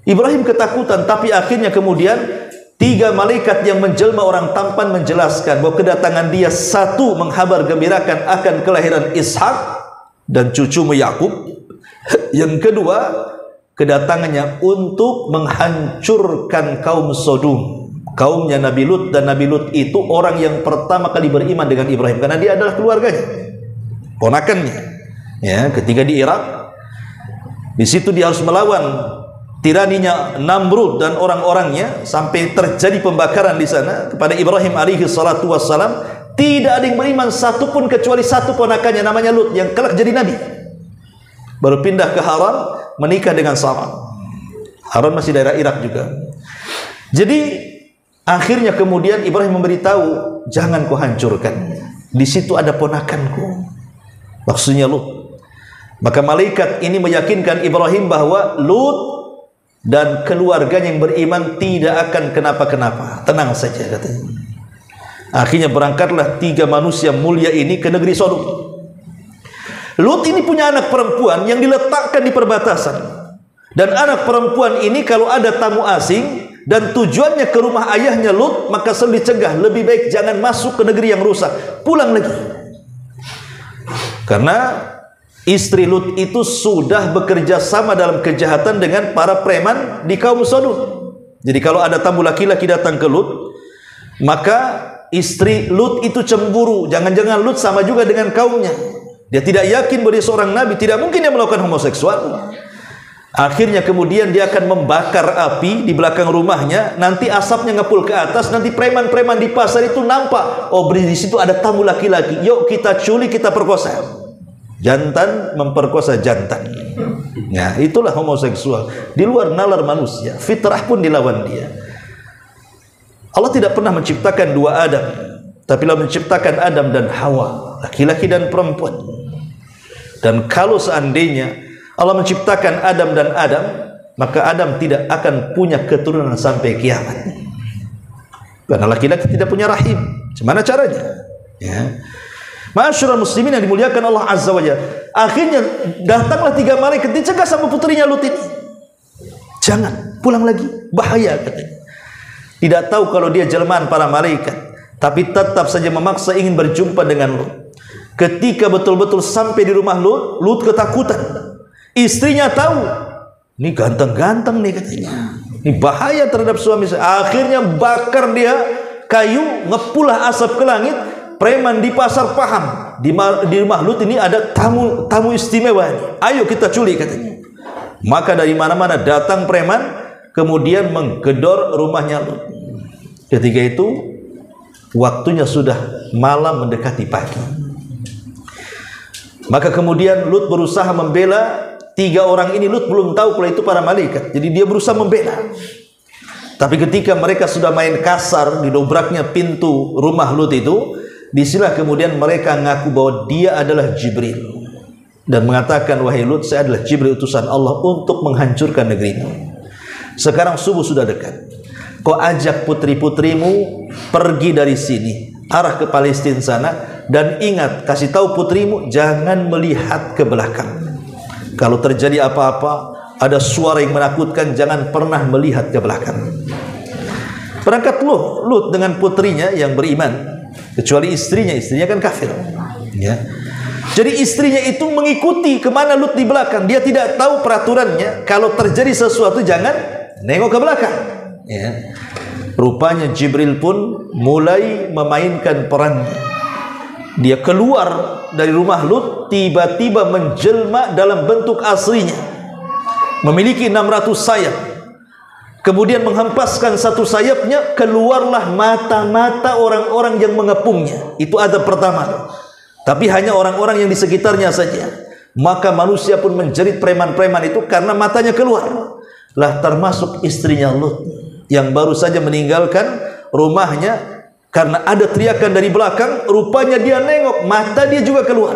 S2: Ibrahim ketakutan, tapi akhirnya kemudian 3 malaikat yang menjelma orang tampan menjelaskan bahwa kedatangan dia, 1, menghabar gembirakan akan kelahiran Ishak dan cucumu Yakub. Yang kedua, kedatangannya untuk menghancurkan kaum Sodom, kaumnya Nabi Lut. Dan Nabi Lut itu orang yang pertama kali beriman dengan Ibrahim karena dia adalah keluarganya, ponakannya. Ya, ketika di Irak, di situ dia harus melawan tiraninya Namrud dan orang-orangnya sampai terjadi pembakaran di sana kepada Ibrahim alaihi salatu wassalam. Tidak ada yang beriman satupun kecuali 1 ponakannya namanya Lut yang kelak jadi nabi. Baru pindah ke Haran, menikah dengan Sarah. Haran masih daerah Irak juga. Jadi akhirnya kemudian Ibrahim memberitahu, jangan kau hancurkan. Di situ ada ponakanku. Maksudnya Lut. Maka malaikat ini meyakinkan Ibrahim bahwa Lut dan keluarganya yang beriman tidak akan kenapa-kenapa. Tenang saja katanya. Akhirnya berangkatlah 3 manusia mulia ini ke negeri Sodom. Lut ini punya anak perempuan yang diletakkan di perbatasan. Dan anak perempuan ini kalau ada tamu asing dan tujuannya ke rumah ayahnya Lut, maka selalu dicegah, lebih baik jangan masuk ke negeri yang rusak, pulang lagi. Karena istri Lut itu sudah bekerja sama dalam kejahatan dengan para preman di kaum Sodom. Jadi kalau ada tamu laki-laki datang ke Lut, maka istri Lut itu cemburu. Jangan-jangan Lut sama juga dengan kaumnya. Dia tidak yakin bahwa dia seorang nabi, tidak mungkin dia melakukan homoseksual. Akhirnya kemudian dia akan membakar api di belakang rumahnya. Nanti asapnya ngepul ke atas. Nanti preman-preman di pasar itu nampak, oh di situ ada tamu laki-laki, yuk kita culik, kita perkosa. Jantan memperkosa jantan. Ya, itulah homoseksual. Di luar nalar manusia, fitrah pun dilawan dia. Allah tidak pernah menciptakan 2 Adam, tapi Allah menciptakan Adam dan Hawa, laki-laki dan perempuan. Dan kalau seandainya Allah menciptakan Adam dan Adam, maka Adam tidak akan punya keturunan sampai kiamat. Karena laki-laki tidak punya rahim. Gimana caranya? Ya. Ma'asyiral muslimin yang dimuliakan Allah Azza wa Jalla. Akhirnya datanglah 3 malaikat dicegah sama putrinya Lut ini. Jangan, pulang lagi, bahaya katanya. Tidak tahu kalau dia jelmaan para malaikat, tapi tetap saja memaksa ingin berjumpa dengan Lut. Ketika betul-betul sampai di rumah Lut, Lut ketakutan. Istrinya tahu, ini ganteng-ganteng nih katanya, ini bahaya terhadap suami saya. Akhirnya bakar dia kayu, ngepulah asap ke langit. Preman di pasar paham, di rumah Lut ini ada tamu istimewa. Ayo kita culik katanya. Maka dari mana-mana datang preman, kemudian menggedor rumahnya Lut. Ketika itu waktunya sudah malam mendekati pagi. Maka kemudian Lut berusaha membela 3 orang ini. Lut belum tahu kalau itu para malaikat, jadi dia berusaha membela. Tapi ketika mereka sudah main kasar, didobraknya pintu rumah Lut itu, disinilah kemudian mereka ngaku bahwa dia adalah Jibril dan mengatakan, wahai Lut, saya adalah Jibril utusan Allah untuk menghancurkan negerimu. Sekarang subuh sudah dekat, kau ajak putri-putrimu pergi dari sini, arah ke Palestina sana, dan ingat, kasih tahu putrimu jangan melihat ke belakang. Kalau terjadi apa-apa, ada suara yang menakutkan, jangan pernah melihat ke belakang. Berangkat Lut dengan putrinya yang beriman, kecuali istrinya kan kafir. Ya. Jadi istrinya itu mengikuti kemana Lut di belakang. Dia tidak tahu peraturannya, kalau terjadi sesuatu jangan nengok ke belakang. Ya. Rupanya Jibril pun mulai memainkan perannya. Dia keluar dari rumah Lut, tiba-tiba menjelma dalam bentuk aslinya, memiliki 600 sayap. Kemudian menghempaskan satu sayapnya, keluarlah mata-mata orang-orang yang mengepungnya. Itu adab pertama. Tapi hanya orang-orang yang di sekitarnya saja. Maka manusia pun menjerit preman-preman itu karena matanya keluar. Lah termasuk istrinya Lut yang baru saja meninggalkan rumahnya. Karena ada teriakan dari belakang, rupanya dia nengok, mata dia juga keluar.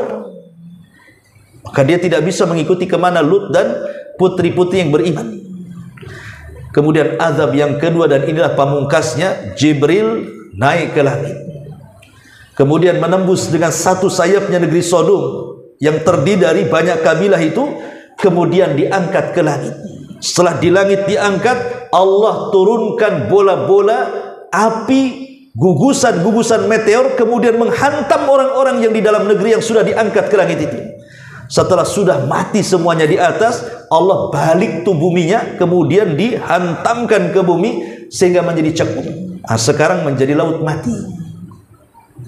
S2: Maka dia tidak bisa mengikuti kemana Lut dan putri-putri yang beriman. Kemudian azab yang kedua, dan inilah pamungkasnya, Jibril naik ke langit. Kemudian menembus dengan satu sayapnya negeri Sodom yang terdiri dari banyak kabilah itu, kemudian diangkat ke langit. Setelah di langit diangkat, Allah turunkan bola-bola api, gugusan-gugusan meteor, kemudian menghantam orang-orang yang di dalam negeri yang sudah diangkat ke langit itu. Setelah sudah mati semuanya di atas, Allah balik tuh buminya, kemudian dihantamkan ke bumi sehingga menjadi cekung. Nah, sekarang menjadi laut mati.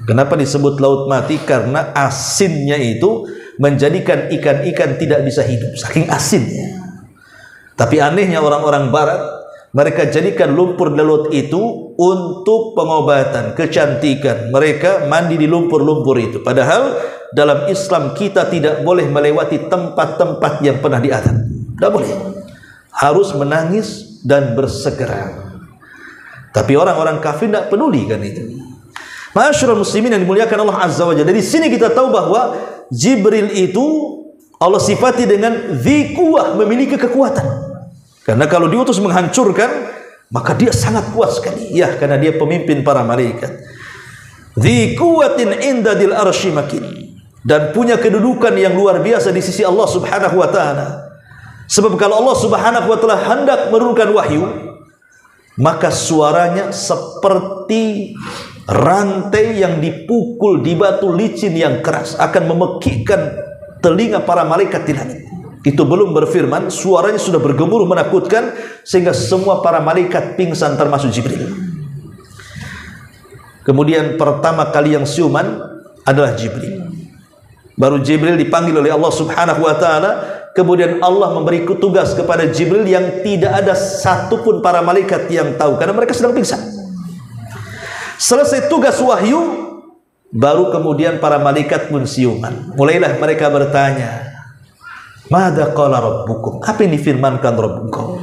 S2: Kenapa disebut laut mati? Karena asinnya itu menjadikan ikan-ikan tidak bisa hidup, saking asinnya. Tapi anehnya orang-orang barat, mereka jadikan lumpur di laut itu untuk pengobatan, kecantikan. Mereka mandi di lumpur-lumpur itu. Padahal dalam Islam kita tidak boleh melewati tempat-tempat yang pernah diazab. Tidak boleh. Harus menangis dan bersegera. Tapi orang-orang kafir tidak peduli kan itu. Ma'asyiral muslimin yang dimuliakan Allah Azza wa Jalla. Dari sini kita tahu bahwa Jibril itu Allah sifati dengan dzi quwwah, memiliki kekuatan. Karena kalau diutus menghancurkan, maka dia sangat kuat sekali. Ya, karena dia pemimpin para malaikat. Dzi quwwatin inda dzil arsy makin. Dan punya kedudukan yang luar biasa di sisi Allah Subhanahu wa taala. Sebab kalau Allah Subhanahu wa taala hendak menurunkan wahyu, maka suaranya seperti rantai yang dipukul di batu licin yang keras, akan memekikkan telinga para malaikat di langit. Itu belum berfirman, suaranya sudah bergemuruh menakutkan sehingga semua para malaikat pingsan termasuk Jibril. Kemudian pertama kali yang siuman adalah Jibril. Baru Jibril dipanggil oleh Allah Subhanahu wa taala. Kemudian Allah memberi tugas kepada Jibril yang tidak ada satupun para malaikat yang tahu, karena mereka sedang pingsan. Selesai tugas wahyu, baru kemudian para malaikat pun siuman. Mulailah mereka bertanya, "Madza qala rabbukum?" Apa yang difirmankan Rabbukum?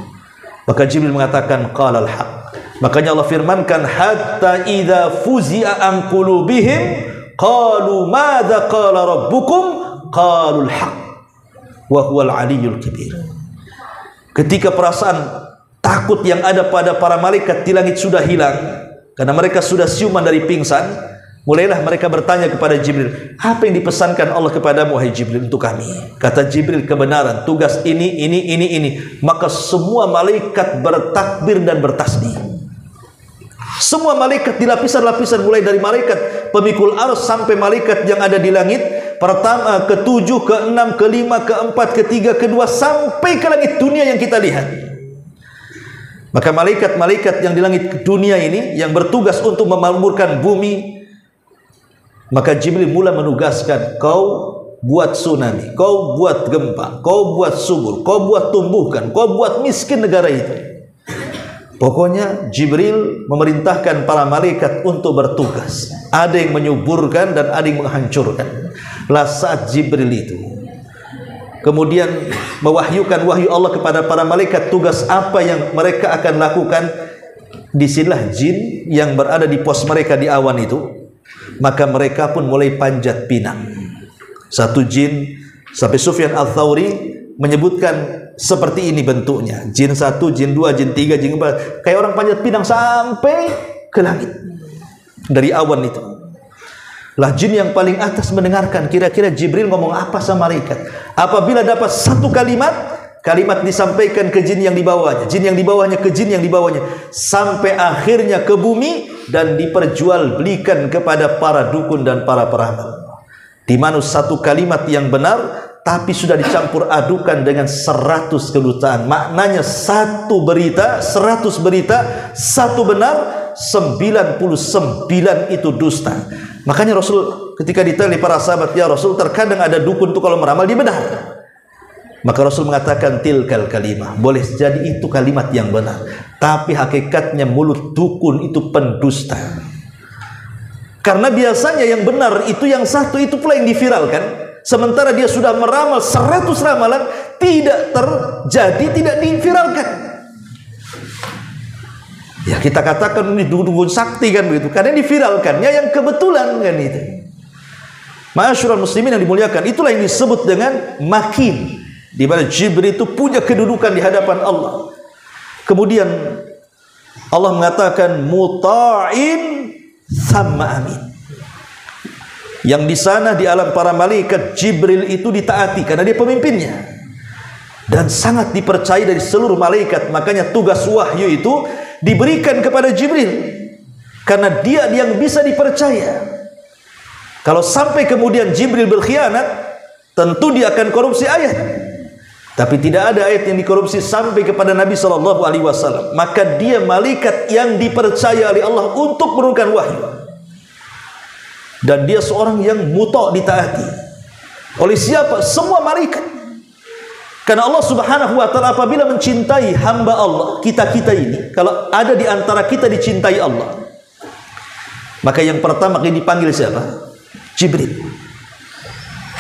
S2: Maka Jibril mengatakan, "Qalal haq." Makanya Allah firmankan, "Hatta idza fuzi'a an qulubihim qalu madza qala rabbukum? Qalul haq wa huwal aliyyul kabir." Ketika perasaan takut yang ada pada para malaikat di langit sudah hilang, karena mereka sudah siuman dari pingsan, mulailah mereka bertanya kepada Jibril, "Apa yang dipesankan Allah kepadamu, wahai Jibril, untuk kami?" Kata Jibril, "Kebenaran, tugas ini. Maka semua malaikat bertakbir dan bertasbih. Semua malaikat di lapisan-lapisan, mulai dari malaikat pemikul arsy sampai malaikat yang ada di langit, pertama, ketujuh, keenam, kelima, keempat, ketiga, kedua, sampai ke langit dunia yang kita lihat. Maka malaikat-malaikat yang di langit dunia ini yang bertugas untuk memakmurkan bumi, maka Jibril mula menugaskan, "Kau buat tsunami, kau buat gempa, kau buat subur, kau buat tumbuhkan, kau buat miskin negara itu." Pokoknya Jibril memerintahkan para malaikat untuk bertugas. Ada yang menyuburkan dan ada yang menghancurkan. Lah saat Jibril itu kemudian mewahyukan wahyu Allah kepada para malaikat, tugas apa yang mereka akan lakukan, disinilah jin yang berada di pos mereka di awan itu, maka mereka pun mulai panjat pinang. Satu jin, sampai Sufyan Ats-Tsauri menyebutkan seperti ini bentuknya. Jin 1, jin 2, jin 3, jin 4, kayak orang panjat pinang sampai ke langit dari awan itu. Lah jin yang paling atas mendengarkan kira-kira Jibril ngomong apa sama malaikat. Apabila dapat satu kalimat disampaikan ke jin yang di bawahnya, jin yang di bawahnya ke jin yang di bawahnya, sampai akhirnya ke bumi dan diperjualbelikan kepada para dukun dan para peramal. Di mana satu kalimat yang benar tapi sudah dicampur adukan dengan 100 kedustaan. Maknanya satu berita, 100 berita, satu benar, 99 itu dusta. Makanya Rasul ketika ditanya para sahabat, "Ya Rasul, terkadang ada dukun itu kalau meramal dia benar." Maka Rasul mengatakan, "Tilkal kalimah." Boleh jadi itu kalimat yang benar, tapi hakikatnya mulut dukun itu pendusta. Karena biasanya yang benar itu yang satu itu pula yang diviralkan. Sementara dia sudah meramal 100 ramalan, tidak terjadi, tidak diviralkan. Ya kita katakan ini dukun sakti kan begitu, karena diviralkannya yang kebetulan kan itu. Ma'asyiral muslimin yang dimuliakan, itulah yang disebut dengan makin, di mana Jibril itu punya kedudukan di hadapan Allah. Kemudian Allah mengatakan muta'in sama amin. Yang di sana di alam para malaikat, Jibril itu ditaati karena dia pemimpinnya dan sangat dipercaya dari seluruh malaikat. Makanya tugas wahyu itu diberikan kepada Jibril karena dia yang bisa dipercaya. Kalau sampai kemudian Jibril berkhianat, tentu dia akan korupsi ayat. Tapi tidak ada ayat yang dikorupsi sampai kepada Nabi SAW. Maka dia malaikat yang dipercaya oleh Allah untuk menurunkan wahyu. Dan dia seorang yang muta' ditaati. Oleh siapa? Semua malaikat. Karena Allah Subhanahu wa ta'ala apabila mencintai hamba Allah, kita-kita ini, kalau ada di antara kita dicintai Allah, maka yang pertama kali dipanggil siapa? Jibril.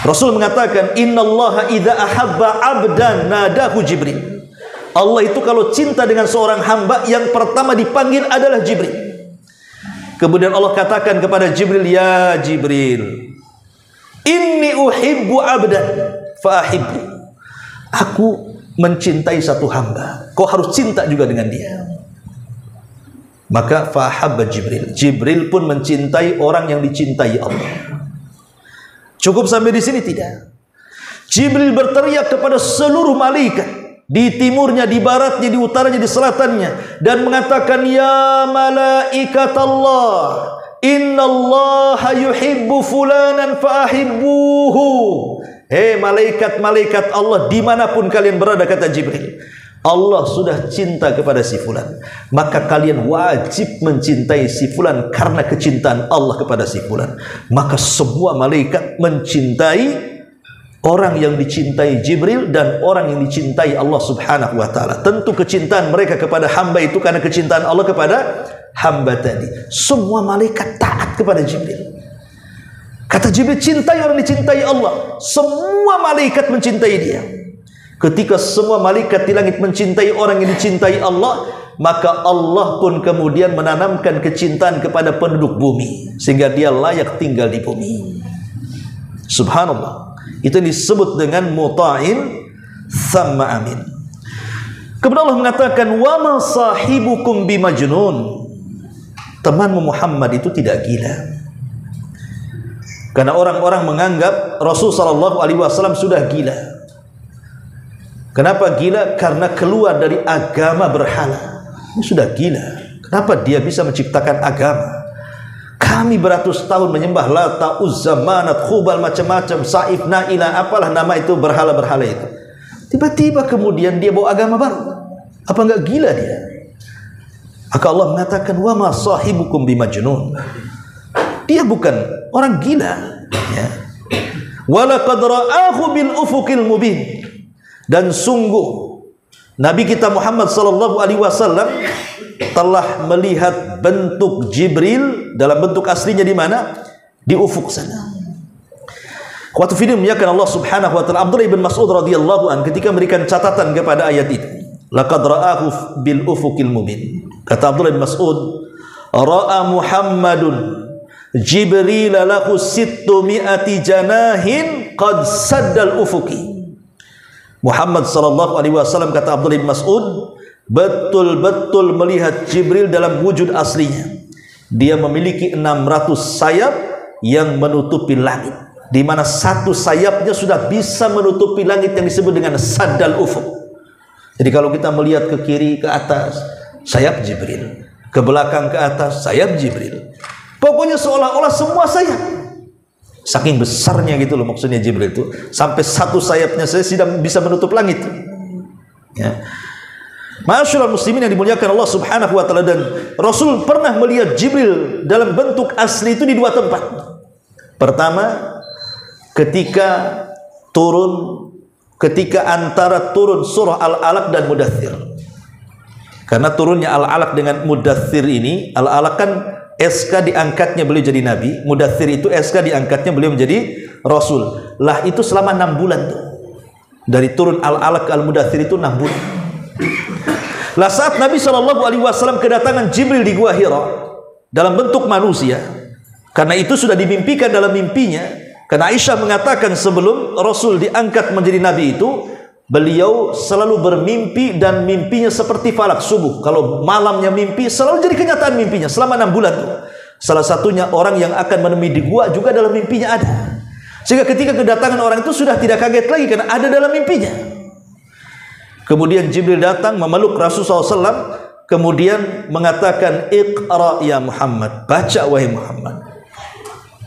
S2: Rasul mengatakan, "Innallaha idza ahabba 'abdan nadahu Jibril." Allah itu kalau cinta dengan seorang hamba, yang pertama dipanggil adalah Jibril. Kemudian Allah katakan kepada Jibril, ya Jibril, inni uhibbu abdan fa ahibbu. Aku mencintai satu hamba, kau harus cinta juga dengan dia. Maka fahabba Jibril. Jibril pun mencintai orang yang dicintai Allah. Cukup sampai di sini? Tidak. Jibril berteriak kepada seluruh malaikat di timurnya, di baratnya, di utaranya, di selatannya, dan mengatakan, ya malaikat Allah, innallaha yuhibbu fulanan fa'ahibbuhu. Hei malaikat-malaikat Allah, dimanapun kalian berada, kata Jibril, Allah sudah cinta kepada si fulan, maka kalian wajib mencintai si fulan karena kecintaan Allah kepada si fulan. Maka semua malaikat mencintai orang yang dicintai Jibril dan orang yang dicintai Allah subhanahu wa ta'ala. Tentu kecintaan mereka kepada hamba itu karena kecintaan Allah kepada hamba tadi. Semua malaikat taat kepada Jibril. Kata Jibril, cintai orang dicintai Allah. Semua malaikat mencintai dia. Ketika semua malaikat di langit mencintai orang yang dicintai Allah, maka Allah pun kemudian menanamkan kecintaan kepada penduduk bumi, sehingga dia layak tinggal di bumi. Subhanallah. Itu disebut dengan muta'in thamma amin. Kemudian Allah mengatakan, wa ma sahibukum bimajnun. Temanmu Muhammad itu tidak gila. Karena orang-orang menganggap Rasul sallallahu alaihi wasallam sudah gila. Kenapa gila? Karena keluar dari agama berhala. Ini sudah gila. Kenapa dia bisa menciptakan agama? Kami beratus tahun menyembah Lata, Uzza, Manat, Khubal, macam-macam, Saif, Naila, apalah nama itu, berhala-berhala itu. Tiba-tiba kemudian dia bawa agama baru. Apa enggak gila dia? Maka Allah mengatakan, wa ma sahibukum bimajnun. Dia bukan orang gila, ya. Wa laqad ra'ahu bil ufuqil mubin. Dan sungguh Nabi kita Muhammad sallallahu alaihi wasallam telah melihat bentuk Jibril dalam bentuk aslinya di mana? Di ufuk sana. Waktu video memuliakan Allah subhanahu wa ta'ala, Abdullah bin Mas'ud radhiyallahu an ketika memberikan catatan kepada ayat itu, laqad ra'ahu bil ufuqil mubin. Kata Abdullah bin Mas'ud, ra'a Muhammadun Jibril lahu 600 janahin qad saddal ufuqi. Muhammad sallallahu alaihi wasallam, kata Abdullah bin Mas'ud, betul-betul melihat Jibril dalam wujud aslinya. Dia memiliki 600 sayap yang menutupi langit, di mana satu sayapnya sudah bisa menutupi langit yang disebut dengan saddal ufuk. Jadi kalau kita melihat ke kiri, ke atas, sayap Jibril, ke belakang, ke atas, sayap Jibril. Pokoknya seolah-olah semua sayap. Saking besarnya gitu loh maksudnya Jibril itu, sampai satu sayapnya saya tidak bisa menutup langit. Ya. Masyaallah muslimin yang dimuliakan Allah subhanahu wa ta'ala, dan Rasul pernah melihat Jibril dalam bentuk asli itu di dua tempat. Pertama, ketika antara turun surah Al-Alaq dan Mudaththir. Karena turunnya Al-Alaq dengan Mudaththir ini, Al-Alaq kan SK diangkatnya beliau jadi nabi, Mudaththir itu SK diangkatnya beliau menjadi Rasul. Lah itu selama 6 bulan tuh. Dari turun Al-Alaq ke Al-Mudaththir itu 6 bulan. Lah saat Nabi SAW kedatangan Jibril di Gua Hira dalam bentuk manusia, karena itu sudah dimimpikan dalam mimpinya. Karena Aisyah mengatakan sebelum Rasul diangkat menjadi Nabi itu, beliau selalu bermimpi dan mimpinya seperti falak subuh. Kalau malamnya mimpi, selalu jadi kenyataan mimpinya selama 6 bulan itu. Salah satunya orang yang akan menemui di gua juga dalam mimpinya ada. Sehingga ketika kedatangan orang itu sudah tidak kaget lagi karena ada dalam mimpinya. Kemudian Jibril datang memeluk Rasulullah SAW, kemudian mengatakan, Iqra ya Muhammad, baca wahai Muhammad.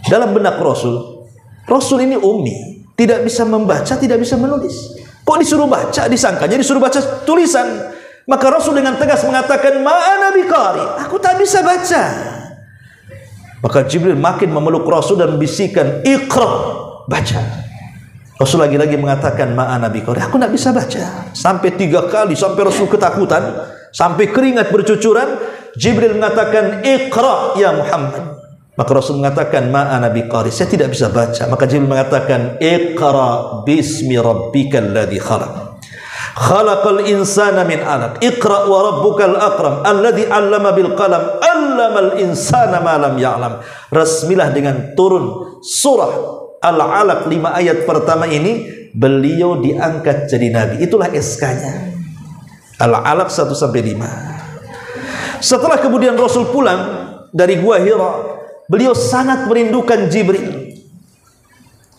S2: Dalam benak Rasul ini ummi, tidak bisa membaca, tidak bisa menulis. Kok disuruh baca? Disangkanya disuruh baca tulisan. Maka Rasul dengan tegas mengatakan, ma'ana biqari, aku tak bisa baca. Maka Jibril makin memeluk Rasul dan membisikkan, Iqra, baca. Rasul lagi-lagi mengatakan, ma'ana biqari, aku tak bisa baca. Sampai 3 kali, sampai Rasul ketakutan, sampai keringat bercucuran. Jibril mengatakan, Iqra ya Muhammad. Maka Rasul mengatakan, ma'ana biqari, saya tidak bisa baca. Maka Jibril mengatakan, Iqra bismi rabbikal ladzi khalaq. Khalaqal insana min 'alaq. Iqra wa rabbukal akram alladzi 'allama bil qalam 'allamal insana ma lam ya'lam. Resmilah dengan turun surah Al-Alaq 5 ayat pertama ini, beliau diangkat jadi nabi. Itulah SK-nya. Al-Alaq 1 sampai 5. Setelah kemudian Rasul pulang dari Gua Hira, beliau sangat merindukan Jibril.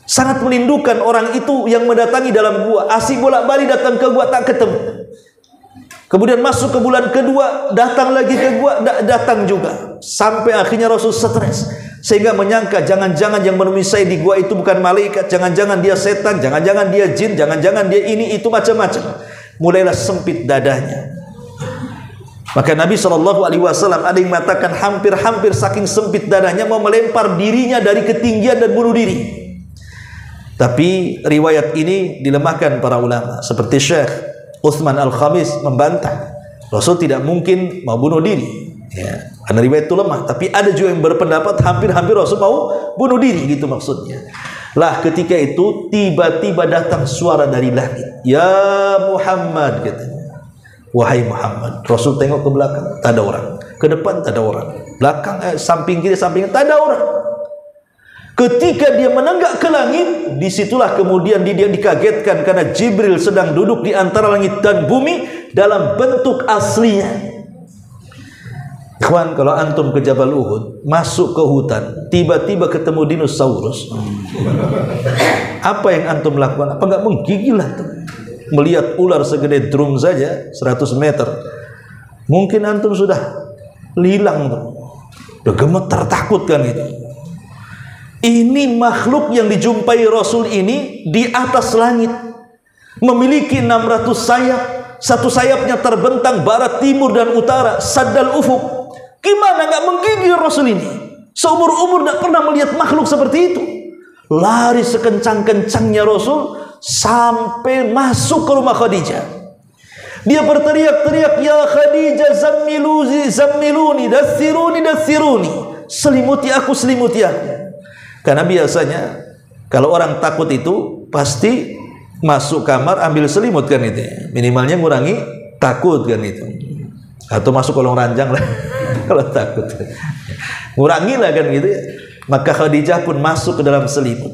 S2: Sangat merindukan orang itu yang mendatangi dalam gua. Asik bolak-balik datang ke gua, tak ketemu. Kemudian masuk ke bulan kedua, datang lagi ke gua, datang juga. Sampai akhirnya Rasul stres, sehingga menyangka jangan-jangan yang menemui saya di gua itu bukan malaikat, jangan-jangan dia setan, jangan-jangan dia jin, jangan-jangan dia ini itu macam-macam. Mulailah sempit dadanya. Maka Nabi SAW ada yang mengatakan hampir-hampir saking sempit dadanya mau melempar dirinya dari ketinggian dan bunuh diri. Tapi riwayat ini dilemahkan para ulama, seperti Syekh Utsman Al-Khamis membantah Rasul tidak mungkin mau bunuh diri, ya, karena riwayat itu lemah. Tapi ada juga yang berpendapat hampir-hampir Rasul mau bunuh diri, gitu maksudnya. Lah ketika itu tiba-tiba datang suara dari langit, ya Muhammad, katanya, wahai Muhammad. Rasul tengok ke belakang, tak ada orang. Ke depan tak ada orang. Belakang, samping kiri, samping tak ada orang. Ketika dia menenggak ke langit, disitulah kemudian dia dikagetkan karena Jibril sedang duduk di antara langit dan bumi dalam bentuk aslinya. Kawan, kalau antum ke Jabal Uhud, masuk ke hutan, tiba-tiba ketemu dinosaurus, apa yang antum lakukan? Apa enggak menggigil antum? Melihat ular segede drum saja 100 meter, mungkin antum sudah lilang tuh, udah gemetar, takut kan gitu. Ini makhluk yang dijumpai Rasul ini di atas langit, memiliki 600 sayap, satu sayapnya terbentang barat, timur dan utara, saddal ufuk. Gimana nggak menggigil Rasul ini? Seumur-umur tidak pernah melihat makhluk seperti itu. Lari sekencang-kencangnya Rasul sampai masuk ke rumah Khadijah. Dia berteriak-teriak, ya Khadijah, zammiluni, dathiruni, selimuti aku, selimuti aku. Karena biasanya kalau orang takut itu pasti masuk kamar ambil selimut kan itu, minimalnya ngurangi takut kan itu, atau masuk kolong ranjang lah kalau takut, ngurangilah kan gitu. Maka Khadijah pun masuk ke dalam selimut,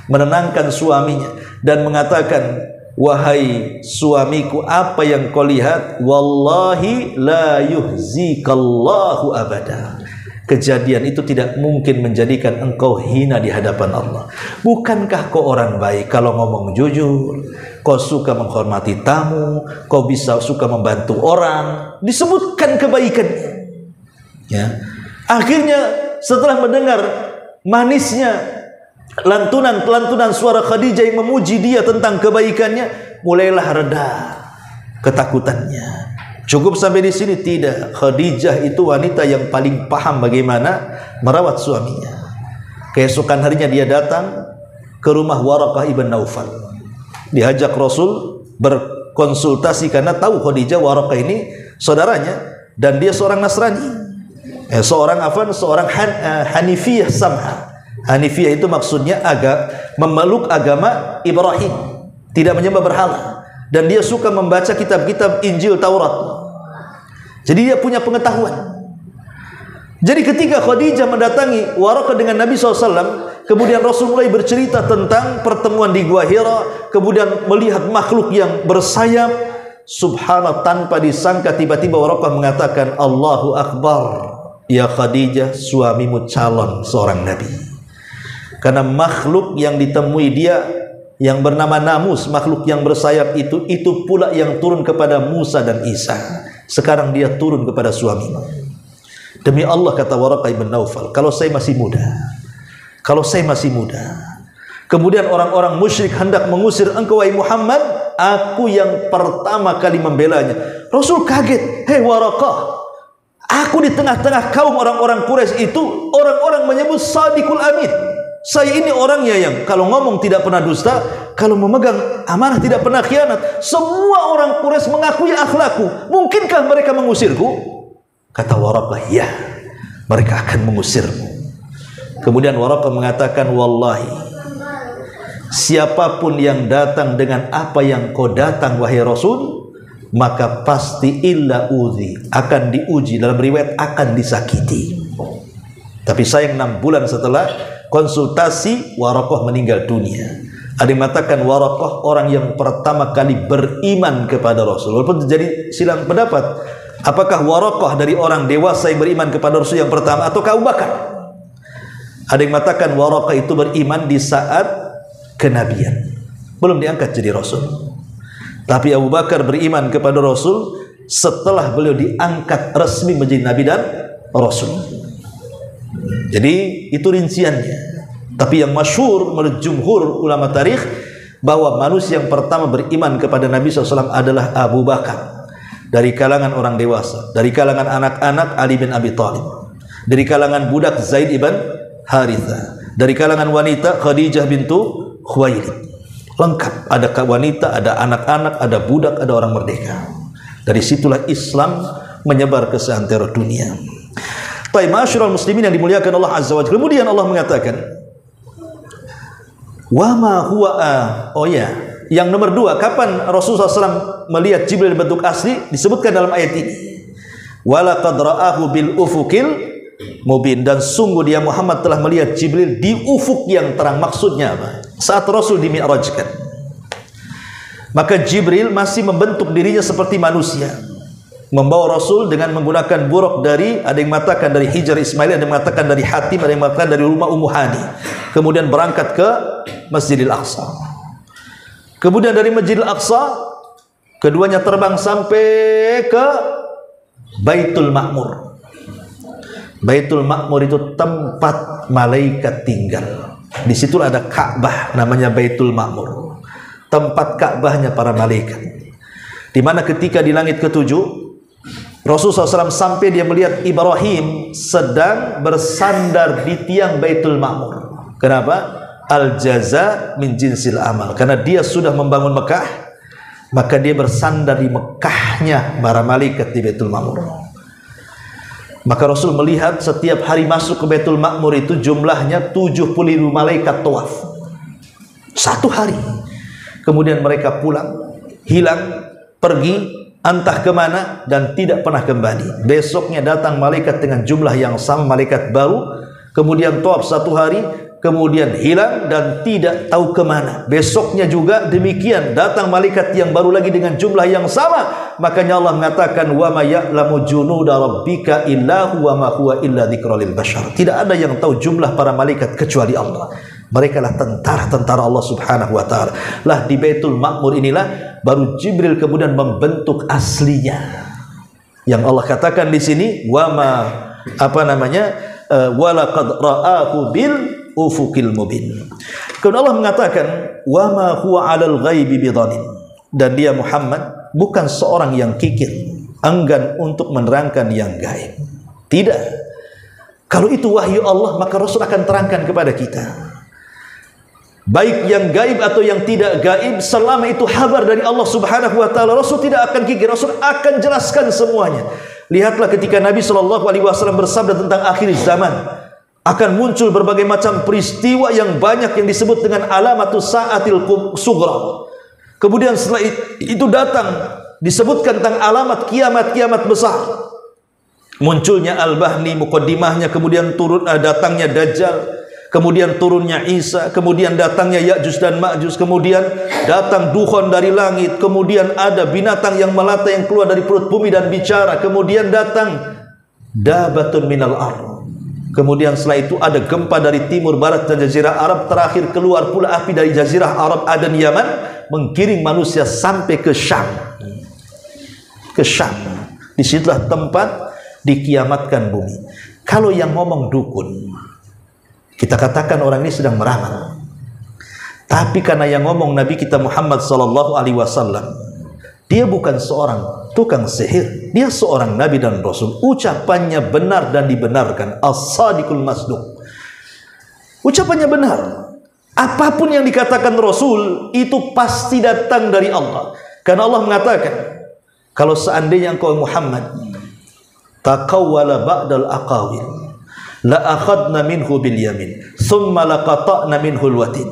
S2: menenangkan suaminya dan mengatakan, wahai suamiku, apa yang kau lihat? Wallahi la yuhzikallahu abada. Kejadian itu tidak mungkin menjadikan engkau hina di hadapan Allah. Bukankah kau orang baik kalau ngomong jujur, kau suka menghormati tamu, kau bisa suka membantu orang, disebutkan kebaikannya. Ya. Akhirnya setelah mendengar manisnya lantunan suara Khadijah yang memuji dia tentang kebaikannya, mulailah reda ketakutannya. Cukup sampai di sini? Tidak. Khadijah itu wanita yang paling paham bagaimana merawat suaminya. Keesokan harinya dia datang ke rumah Waraqah ibn Naufal. Diajak Rasul berkonsultasi karena tahu Khadijah, Waraqah ini saudaranya dan dia seorang Nasrani. Seorang Hanifiyah samha. Hanifiyah itu maksudnya memeluk agama Ibrahim, tidak menyembah berhala. Dan dia suka membaca kitab-kitab Injil, Taurat. Jadi dia punya pengetahuan. Jadi ketika Khadijah mendatangi Waraqah dengan Nabi SAW, kemudian Rasul mulai bercerita tentang pertemuan di Gua Hira, kemudian melihat makhluk yang bersayap. Subhanallah, tanpa disangka tiba-tiba Waraqah mengatakan, Allahu Akbar, ya Khadijah, suamimu calon seorang Nabi. Karena makhluk yang ditemui dia yang bernama Namus, makhluk yang bersayap itu pula yang turun kepada Musa dan Isa. Sekarang dia turun kepada suamimu. Demi Allah, kata Waraqah ibn Naufal, kalau saya masih muda, kemudian orang-orang musyrik hendak mengusir engkau wahai Muhammad, aku yang pertama kali membelanya. Rasul kaget, hei Waraqah, aku di tengah-tengah kaum orang-orang Quraisy itu, orang-orang menyebut Sadiqul Amin. Saya ini orangnya yang kalau ngomong tidak pernah dusta, kalau memegang amanah tidak pernah khianat. Semua orang Quraisy mengakui akhlakku. Mungkinkah mereka mengusirku? Kata Waraqah, ya, mereka akan mengusirmu. Kemudian Waraqah mengatakan, wallahi, siapapun yang datang dengan apa yang kau datang wahai Rasul, maka pasti illa udzi, akan diuji, dalam riwayat akan disakiti. Tapi sayang 6 bulan setelah konsultasi, Waraqah meninggal dunia. Ada yang mengatakan Waraqah orang yang pertama kali beriman kepada Rasul. Walaupun terjadi silang pendapat, apakah Waraqah dari orang dewasa yang beriman kepada Rasul yang pertama atau Abu Bakar? Ada yang mengatakan Waraqah itu beriman di saat kenabian, belum diangkat jadi Rasul. Tapi Abu Bakar beriman kepada Rasul setelah beliau diangkat resmi menjadi Nabi dan Rasul. Jadi itu rinciannya. Tapi yang masyhur menurut jumhur ulama tarikh, bahwa manusia yang pertama beriman kepada Nabi SAW adalah Abu Bakar. Dari kalangan orang dewasa, dari kalangan anak-anak Ali bin Abi Thalib, dari kalangan budak Zaid ibn Haritha, dari kalangan wanita Khadijah bintu Khuwailid. Lengkap, ada wanita, ada anak-anak, ada budak, ada orang merdeka. Dari situlah Islam menyebar ke seantero dunia. Baik, ma'asyiral muslimin yang dimuliakan Allah Azza wa Jalla. Kemudian Allah mengatakan, wa ma huwa yang nomor 2, kapan Rasulullah SAW melihat Jibril bentuk asli? Disebutkan dalam ayat ini, walaqad ra'ahu bil ufuqil mubin, dan sungguh dia Muhammad telah melihat Jibril di ufuk yang terang. Maksudnya apa? Saat Rasul dimi'rajkan, maka Jibril masih membentuk dirinya seperti manusia, membawa Rasul dengan menggunakan buruk dari, ada yang mengatakan dari Hijar Ismail, ada yang mengatakan dari Hatim, ada yang mengatakan dari rumah Ummu Hani. Kemudian berangkat ke Masjidil Aqsa. Kemudian dari Masjidil Aqsa, keduanya terbang sampai ke Baitul Ma'mur. Baitul Ma'mur itu tempat malaikat tinggal. Di situ ada Ka'bah, namanya Baitul Ma'mur, tempat Ka'bahnya para malaikat. Di mana ketika di langit ke-7, Rasulullah SAW sampai dia melihat Ibrahim sedang bersandar di tiang Baitul Ma'mur. Kenapa? Al-jaza min jinsil amal. Karena dia sudah membangun Mekah, maka dia bersandar di Mekahnya para malaikat di Baitul Ma'mur. Maka Rasul melihat setiap hari masuk ke Baitul Ma'mur itu jumlahnya 70.000 malaikat tawaf. Satu hari. Kemudian mereka pulang, hilang, pergi, entah kemana, dan tidak pernah kembali. Besoknya datang malaikat dengan jumlah yang sama, malaikat baru. Kemudian tawaf satu hari, kemudian hilang dan tidak tahu kemana. Besoknya juga demikian, datang malaikat yang baru lagi dengan jumlah yang sama. Makanya Allah mengatakan, wa ma ya'lamu junuda rabbika illa huwa ma huwa illa dzikra lil bashar. Tidak ada yang tahu jumlah para malaikat kecuali Allah. Mereka lah tentara-tentara Allah Subhanahu wa taala. Lah di Baitul Ma'mur inilah baru Jibril kemudian membentuk aslinya. Yang Allah katakan di sini, wa ma walaqad ra'ahu bil ufuqil mubin. Kemudian Allah mengatakan, wa ma huwa 'alal ghaibi bidhanin, dan dia Muhammad bukan seorang yang kikir, enggan untuk menerangkan yang gaib. Tidak. Kalau itu wahyu Allah, maka Rasul akan terangkan kepada kita. Baik yang gaib atau yang tidak gaib, selama itu kabar dari Allah Subhanahu wa taala, Rasul tidak akan kikir, Rasul akan jelaskan semuanya. Lihatlah ketika Nabi SAW bersabda tentang akhir zaman, akan muncul berbagai macam peristiwa yang banyak yang disebut dengan alamatus sa'atil sughra. Kemudian setelah itu datang disebutkan tentang alamat kiamat-kiamat besar. Munculnya Al-Bahni muqaddimahnya, kemudian turun datangnya Dajjal, kemudian turunnya Isa, kemudian datangnya Ya'juj dan Ma'juj, kemudian datang dukhon dari langit, kemudian ada binatang yang melata yang keluar dari perut bumi dan bicara, kemudian datang dabatun minal ardh. Kemudian setelah itu ada gempa dari timur, barat dan jazirah Arab. Terakhir keluar pula api dari jazirah Arab, Aden, Yaman, menggiring manusia sampai ke Syam. Ke Syam. Disitulah tempat dikiamatkan bumi. Kalau yang ngomong dukun, kita katakan orang ini sedang meramal. Tapi karena yang ngomong Nabi kita Muhammad SAW, dia bukan seorang tukang sihir, dia seorang Nabi dan Rasul. Ucapannya benar dan dibenarkan. As-sadiqul masduq. Ucapannya benar. Apapun yang dikatakan Rasul itu pasti datang dari Allah. Karena Allah mengatakan, kalau seandainya engkau Muhammad taqawwala ba'dal aqawil la akhadna minhu bil yamin thumma laqata'na minhu al watin.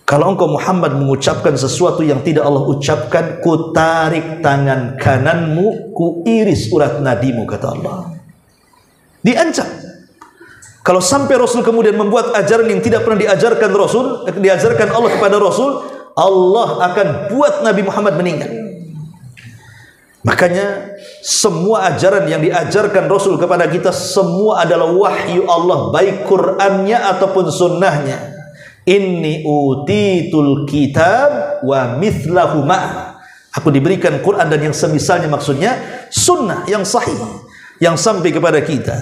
S2: Kalau engkau Muhammad mengucapkan sesuatu yang tidak Allah ucapkan, ku tarik tangan kananmu, ku iris urat nadimu, kata Allah. Diancam. Kalau sampai Rasul kemudian membuat ajaran yang tidak pernah diajarkan Rasul, diajarkan Allah kepada Rasul, Allah akan buat Nabi Muhammad meninggal. Makanya semua ajaran yang diajarkan Rasul kepada kita semua adalah wahyu Allah, baik Qur'annya ataupun sunnahnya. Inni utitul kitab wa mithlahu ma'ah. Aku diberikan Quran dan yang semisalnya, maksudnya sunnah yang sahih yang sampai kepada kita.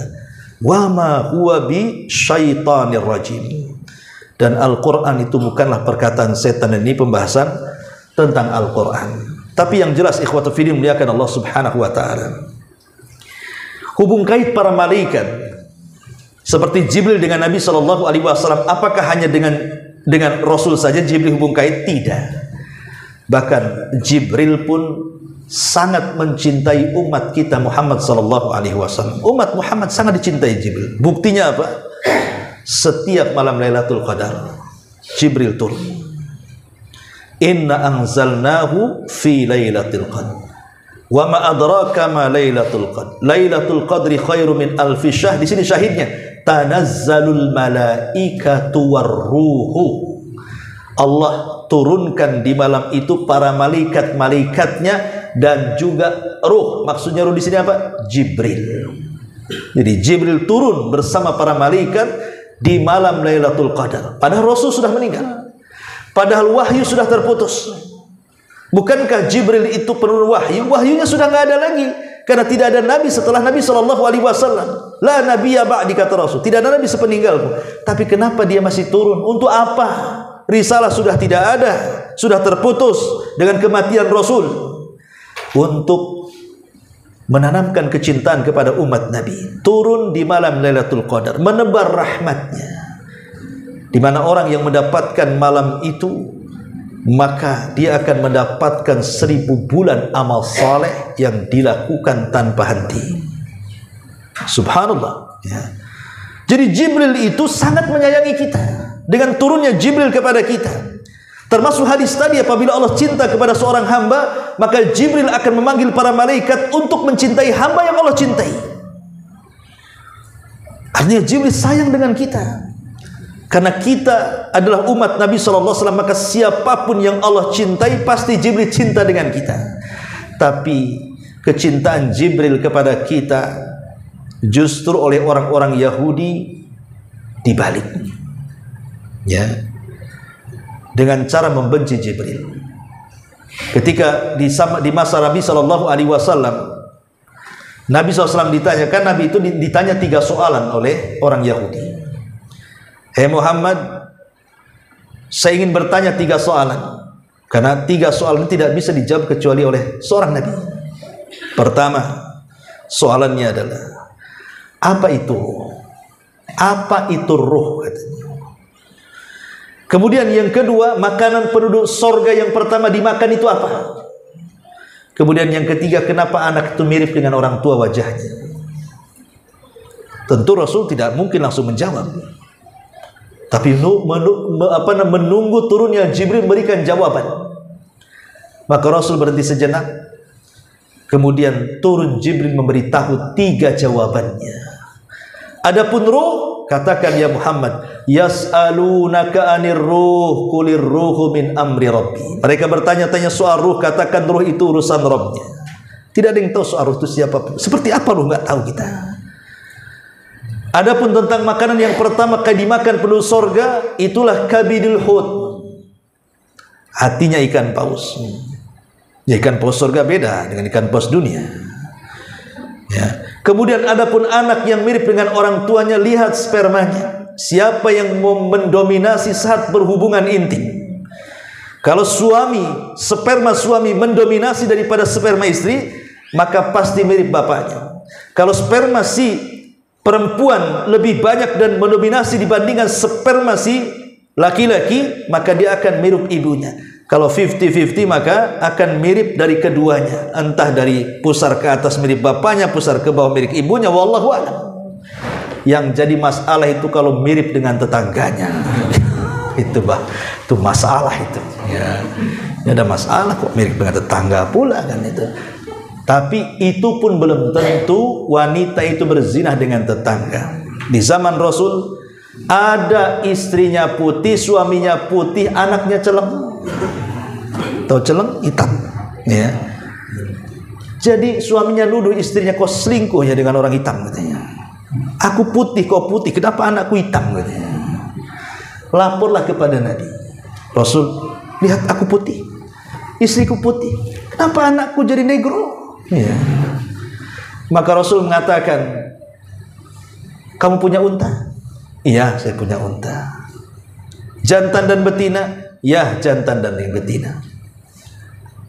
S2: Wa ma huwa bi syaitanir rajim. Dan Al-Quran itu bukanlah perkataan setan. Ini pembahasan tentang Al-Quran. Tapi yang jelas ikhwatu fillah muliakan Allah Subhanahu wa taala, hubung kait para malaikat seperti Jibril dengan Nabi sallallahu alaihi wasallam, apakah hanya dengan Rasul saja Jibril hubung kait? Tidak. Bahkan Jibril pun sangat mencintai umat kita Muhammad sallallahu alaihi wasallam. Umat Muhammad sangat dicintai Jibril. Buktinya apa? Setiap malam Lailatul Qadar Jibril turun. Inna anzalnahu fi lailatul qadr. Wa ma adraka ma lailatul qadr. Lailatul qadri khairu min alfi syahr. Di sini syahidnya, tanazzalul malaikatu warruhu. Allah turunkan di malam itu para malaikat-malaikatnya dan juga ruh. Maksudnya ruh di sini apa? Jibril. Jadi Jibril turun bersama para malaikat di malam Lailatul Qadar. Padahal Rasul sudah meninggal. Padahal wahyu sudah terputus. Bukankah Jibril itu penuh wahyu? Wahyunya sudah nggak ada lagi, karena tidak ada nabi setelah Nabi sallallahu alaihi wasallam. La nabiyya ba'di, kata Rasul. Tidak ada nabi sepeninggalku. Tapi kenapa dia masih turun? Untuk apa? Risalah sudah tidak ada, sudah terputus dengan kematian Rasul. Untuk menanamkan kecintaan kepada umat Nabi, turun di malam Lailatul Qadar, menebar rahmatnya. Di mana orang yang mendapatkan malam itu, maka dia akan mendapatkan 1000 bulan amal saleh yang dilakukan tanpa henti. Subhanallah, ya. Jadi Jibril itu sangat menyayangi kita. Dengan turunnya Jibril kepada kita, termasuk hadis tadi, apabila Allah cinta kepada seorang hamba, maka Jibril akan memanggil para malaikat untuk mencintai hamba yang Allah cintai. Artinya Jibril sayang dengan kita. Karena kita adalah umat Nabi SAW, maka siapapun yang Allah cintai, pasti Jibril cinta dengan kita. Tapi kecintaan Jibril kepada kita justru oleh orang-orang Yahudi dibalik, ya, dengan cara membenci Jibril. Ketika di masa Nabi SAW, Nabi SAW ditanyakan, Nabi itu ditanya 3 soalan oleh orang Yahudi. Hei Muhammad, saya ingin bertanya 3 soalan, karena 3 soalan ini tidak bisa dijawab kecuali oleh seorang Nabi. Pertama, soalannya adalah, apa itu ruh? Apa itu ruh, katanya. Kemudian yang kedua, makanan penduduk sorga yang pertama dimakan itu apa? Kemudian yang ketiga, kenapa anak itu mirip dengan orang tua wajahnya? Tentu Rasul tidak mungkin langsung menjawab, tapi menunggu turunnya Jibril memberikan jawaban. Maka Rasul berhenti sejenak, kemudian turun Jibril memberitahu 3 jawabannya. Adapun ruh, katakan ya Muhammad, yas'alunaka 'anir ruh qulir ruhu min amri rabbi. Mereka bertanya-tanya soal ruh, katakan ruh itu urusan Rabbnya. Tidak ada yang tahu soal ruh itu siapa. Seperti apa ruh, nggak tahu kita. Adapun tentang makanan yang pertama kali dimakan penduduk sorga, itulah kabidul hut, hatinya ikan paus. Ya, ikan paus sorga beda dengan ikan paus dunia, ya. Kemudian adapun anak yang mirip dengan orang tuanya, lihat spermanya. Siapa yang mendominasi saat berhubungan intim? Kalau sperma suami mendominasi daripada sperma istri, maka pasti mirip bapaknya. Kalau sperma si perempuan lebih banyak dan mendominasi dibandingkan sperma si laki-laki, maka dia akan mirip ibunya. Kalau 50-50, maka akan mirip dari keduanya. Entah dari pusar ke atas mirip bapaknya, pusar ke bawah mirip ibunya, wallahu a'lam. Yang jadi masalah itu kalau mirip dengan tetangganya. itu masalah itu. Ya, ini ada masalah kok mirip dengan tetangga pula kan itu. Tapi itu pun belum tentu wanita itu berzinah dengan tetangga. Di zaman Rasul ada istrinya putih, suaminya putih, anaknya celeng. Tahu celeng? Hitam. Ya. Jadi suaminya nuduh istrinya, kau selingkuh ya dengan orang hitam katanya. Aku putih, kau putih, kenapa anakku hitam katanya. Laporlah kepada Nabi. Rasul, lihat aku putih, istriku putih, kenapa anakku jadi negro? Ya. Maka Rasul mengatakan, kamu punya unta? Iya, saya punya unta. Jantan dan betina? Ya, jantan dan betina.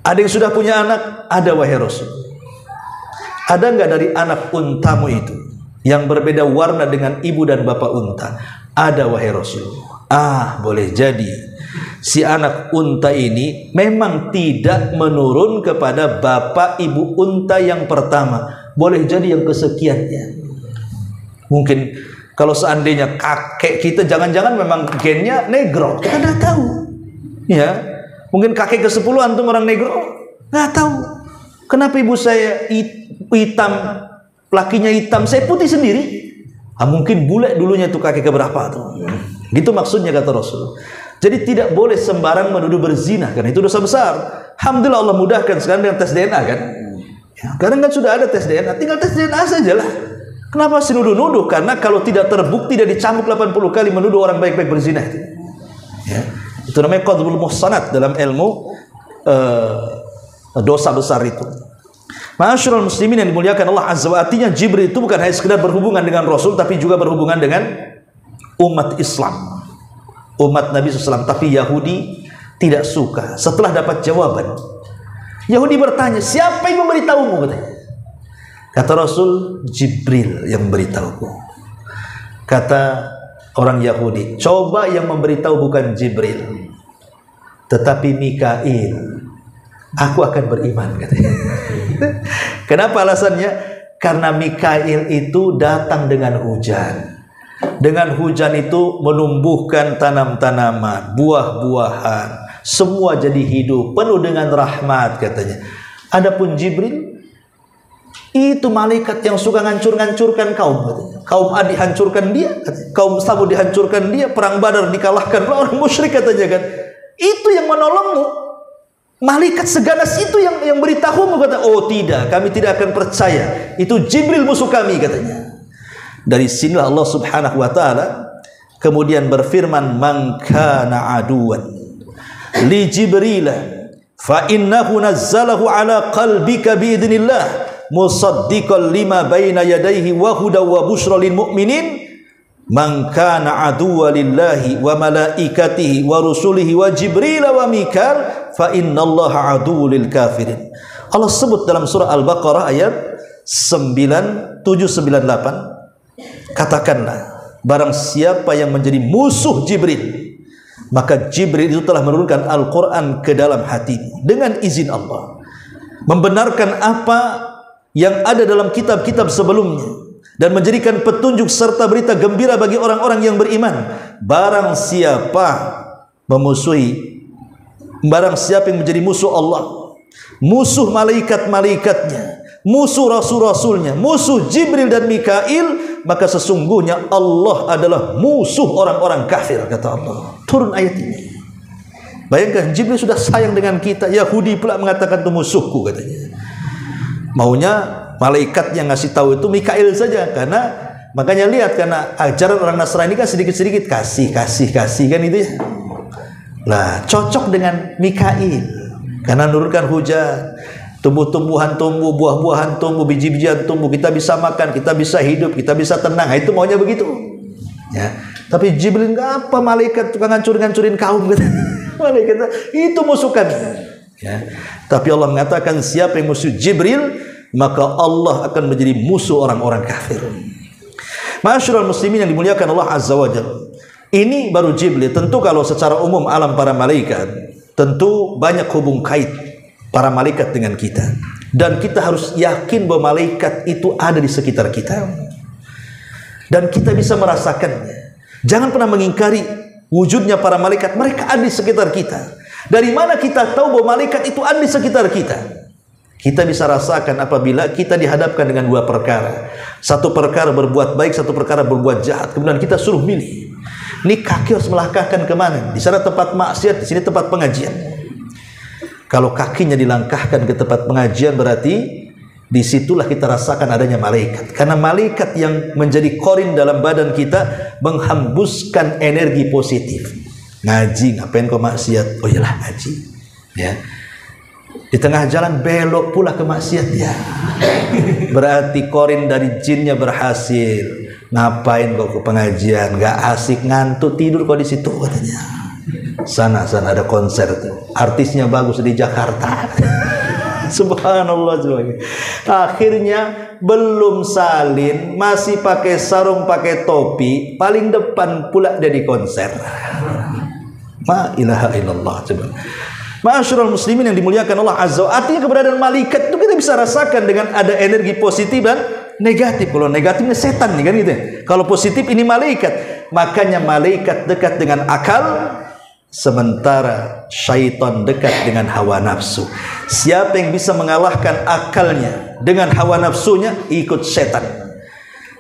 S2: Ada yang sudah punya anak? Ada, wahai Rasul. Ada enggak dari anak untamu itu yang berbeda warna dengan ibu dan bapak unta? Ada, wahai Rasul. Boleh jadi si anak unta ini memang tidak menurun kepada bapak ibu unta yang pertama. Boleh jadi yang kesekiannya. Mungkin kalau seandainya kakek kita jangan-jangan memang gennya negro, kita tidak tahu. Ya, mungkin kakek ke-10 antum orang negro, nggak tahu. Kenapa ibu saya hitam, lakinya hitam, saya putih sendiri? Mungkin bule dulunya tuh kakek keberapa tuh. Gitu maksudnya kata Rasul. Jadi tidak boleh sembarang menuduh berzina, karena itu dosa besar. Alhamdulillah Allah mudahkan sekarang dengan tes DNA kan. Ya, sekarang kan sudah ada tes DNA, tinggal tes DNA sajalah. Kenapa sih nuduh-nuduh? Karena kalau tidak terbukti dia dicambuk 80 kali menuduh orang baik-baik berzina itu. Ya. Itu namanya qadzful muhsanat dalam ilmu dosa besar itu. Ma'asyiral muslimin yang dimuliakan Allah Azza wa, artinya Jibril itu bukan hanya sekedar berhubungan dengan Rasul, tapi juga berhubungan dengan umat Islam, umat Nabi SAW. Tapi Yahudi tidak suka. Setelah dapat jawaban, Yahudi bertanya, siapa yang memberitahumu? Katanya. Kata Rasul, Jibril yang memberitahuku. Kata orang Yahudi, coba yang memberitahu bukan Jibril, tetapi Mikail, aku akan beriman katanya. Kenapa alasannya? Karena Mikail itu datang dengan hujan. Dengan hujan itu menumbuhkan tanam-tanaman, buah-buahan, semua jadi hidup, penuh dengan rahmat katanya. Adapun Jibril itu malaikat yang suka ngancur-ngancurkan kaum katanya. Kaum Ad dihancurkan dia, kaum Samud dihancurkan dia, perang Badar dikalahkan orang musyrik katanya kan. Itu yang menolongmu. Malaikat seganas itu yang beritahumu kata. Oh tidak, kami tidak akan percaya. Itu Jibril musuh kami katanya. Dari sinilah Allah Subhanahu wa taala kemudian berfirman, "Man kana aduwan li Jibril fa innahu nazzalahu ala qalbika bi idznillah musaddiqan lima baina yadayhi wa hudaw wa busyra lil mu'minin." Man kana aduwwa lillahi wa malaikatihi wa rusulihi wa Jibril wa Mikal fa innallaha aduwwul lil kafirin. Allah sebut dalam surah Al-Baqarah ayat 798, katakanlah barang siapa yang menjadi musuh Jibril, maka Jibril itu telah menurunkan Al-Quran ke dalam hatimu dengan izin Allah, membenarkan apa yang ada dalam kitab-kitab sebelumnya dan menjadikan petunjuk serta berita gembira bagi orang-orang yang beriman. Barang siapa yang menjadi musuh Allah, musuh malaikat-malaikatnya, musuh rasul-rasulnya, musuh Jibril dan Mikail, maka sesungguhnya Allah adalah musuh orang-orang kafir, kata Allah. Turun ayat ini. Bayangkan, Jibril sudah sayang dengan kita, Yahudi pula mengatakan itu musuhku katanya. Maunya malaikat yang ngasih tahu itu Mikail saja, karena makanya lihat, karena ajaran orang Nasrani kan sedikit-sedikit kasih kan itu ya. Nah, cocok dengan Mikail karena menurunkan hujan, tumbuh-tumbuhan tumbuh, buah-buahan tumbuh, biji-bijian tumbuh, kita bisa makan, kita bisa hidup, kita bisa tenang. Nah, itu maunya begitu. Ya. Tapi Jibril enggak apa, malaikat tukang ngancurin kaum gitu. Malaikat itu musuh kami. Ya. Tapi Allah mengatakan siapa yang musuh Jibril, maka Allah akan menjadi musuh orang-orang kafir. Ma'asyiral muslimin yang dimuliakan Allah Azza wa Jalla. Ini baru Jibril. Tentu kalau secara umum alam para malaikat, tentu banyak hubung kait para malaikat dengan kita. Dan kita harus yakin bahwa malaikat itu ada di sekitar kita. Dan kita bisa merasakannya. Jangan pernah mengingkari wujudnya para malaikat, mereka ada di sekitar kita. Dari mana kita tahu bahwa malaikat itu ada di sekitar kita? Kita bisa rasakan apabila kita dihadapkan dengan dua perkara. Satu perkara berbuat baik, satu perkara berbuat jahat. Kemudian kita suruh milih. Ini kaki harus melangkahkan kemana? Di sana tempat maksiat, di sini tempat pengajian. Kalau kakinya dilangkahkan ke tempat pengajian, berarti disitulah kita rasakan adanya malaikat. Karena malaikat yang menjadi korin dalam badan kita menghembuskan energi positif. Ngaji, ngapain kau maksiat? Oh iyalah ngaji. Ya. Di tengah jalan belok pula ke maksiat ya. Berarti korin dari jinnya berhasil. Ngapain kau ke pengajian? Gak asik, ngantuk, tidur kau di situ katanya. Sana ada konser tuh. Artisnya bagus di Jakarta. Subhanallah. Akhirnya belum salin, masih pakai sarung, pakai topi, paling depan pula dia di konser. La ilaha illallah. Coba. Ma'asyiral muslimin yang dimuliakan Allah Azza wa Jalla, artinya keberadaan malaikat itu kita bisa rasakan dengan ada energi positif dan negatif. Kalau negatifnya setan nih kan gitu ya. Kalau positif ini malaikat. Makanya malaikat dekat dengan akal, sementara syaitan dekat dengan hawa nafsu. Siapa yang bisa mengalahkan akalnya dengan hawa nafsunya, ikut setan.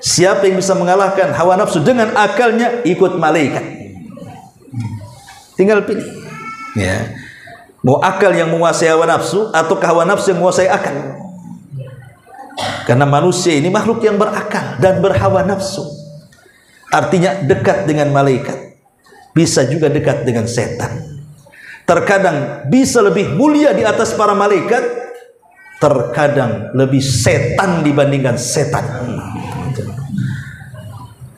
S2: Siapa yang bisa mengalahkan hawa nafsu dengan akalnya, ikut malaikat. Tinggal pilih. Ya. Mau akal yang menguasai hawa nafsu atau hawa nafsu yang menguasai akal? Karena manusia ini makhluk yang berakal dan berhawa nafsu. Artinya dekat dengan malaikat, bisa juga dekat dengan setan. Terkadang bisa lebih mulia di atas para malaikat, terkadang lebih setan dibandingkan setan.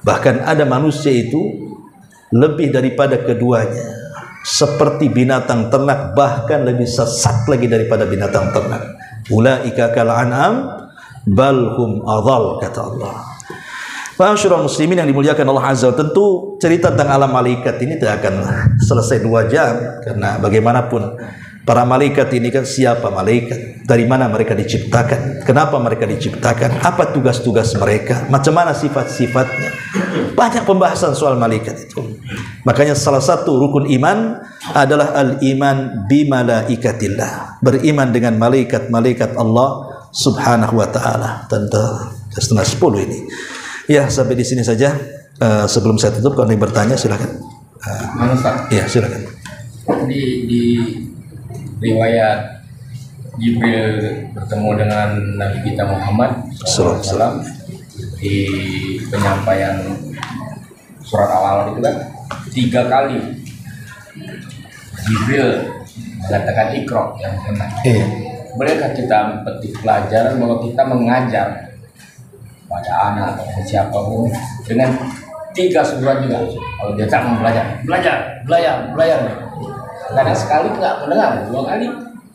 S2: Bahkan ada manusia itu lebih daripada keduanya. Seperti binatang ternak, bahkan lebih sesat lagi daripada binatang ternak. Ulaika kal an'am bal hum adhal, kata Allah. Ma'asyiral muslimin yang dimuliakan Allah Azza wa Jalla, tentu cerita tentang alam malaikat ini tidak akan selesai 2 jam, karena bagaimanapun para malaikat ini kan siapa malaikat, dari mana mereka diciptakan, kenapa mereka diciptakan, apa tugas-tugas mereka, macam mana sifat-sifatnya. Banyak pembahasan soal malaikat itu. Makanya salah satu rukun iman adalah al-iman bimalaikatillah, beriman dengan malaikat-malaikat Allah Subhanahu wa taala. Tentu 9:30 ini. Ya, sampai di sini saja. Sebelum saya tutup, kalau ingin bertanya silakan. Ya, silakan.
S1: Di riwayat Jibril bertemu dengan Nabi kita Muhammad SAW di penyampaian surat Al-Alaq itu kan 3 kali Jibril mengatakan Iqra yang kena. Bolehkah kita petik pelajaran bahwa kita mengajar pada anak atau siapapun dengan 3 surat juga? Kalau dia tak mau belajar. Kadang sekali nggak mendengar, 2 kali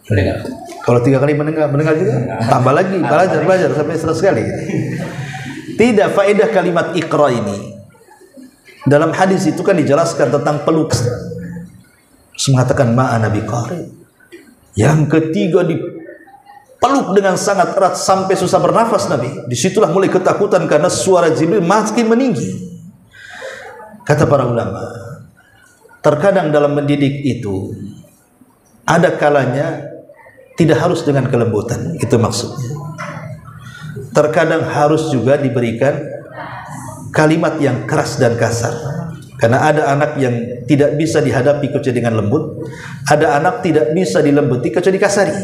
S1: mendengar.
S2: Kalau 3 kali mendengar juga, tambah lagi belajar sampai 100 kali. Tidak, faedah kalimat Iqra ini dalam hadis itu kan dijelaskan tentang peluk. Mengatakan ma'ana biqari. Yang ketiga dipeluk dengan sangat erat sampai susah bernafas Nabi. Disitulah mulai ketakutan karena suara Jibril makin meninggi. Kata para ulama, terkadang dalam mendidik itu ada kalanya tidak harus dengan kelembutan, itu maksudnya. Terkadang harus juga diberikan kalimat yang keras dan kasar. Karena ada anak yang tidak bisa dihadapi kecuali dengan lembut, ada anak tidak bisa dilembuti kecuali dikasari.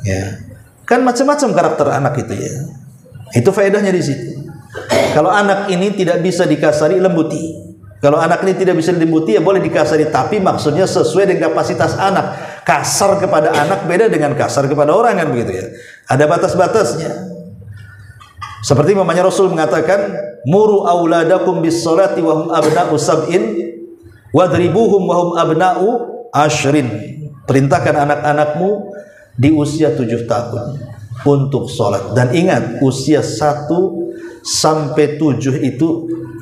S2: Ya. Kan macam-macam karakter anak itu ya. Itu faedahnya di situ. Kalau anak ini tidak bisa dikasari, lembuti. Kalau anak ini tidak bisa dilembuti, ya boleh dikasari, tapi maksudnya sesuai dengan kapasitas anak. Kasar kepada anak beda dengan kasar kepada orang, kan begitu ya. Ada batas-batasnya. Seperti mamanya Rasul mengatakan, muru auladakum bis salati wa hum abna'u sab'in wadribuhum wa hum abna'u ashrin. Perintahkan anak-anakmu di usia 7 tahun untuk sholat. Dan ingat, usia 1 sampai 7 itu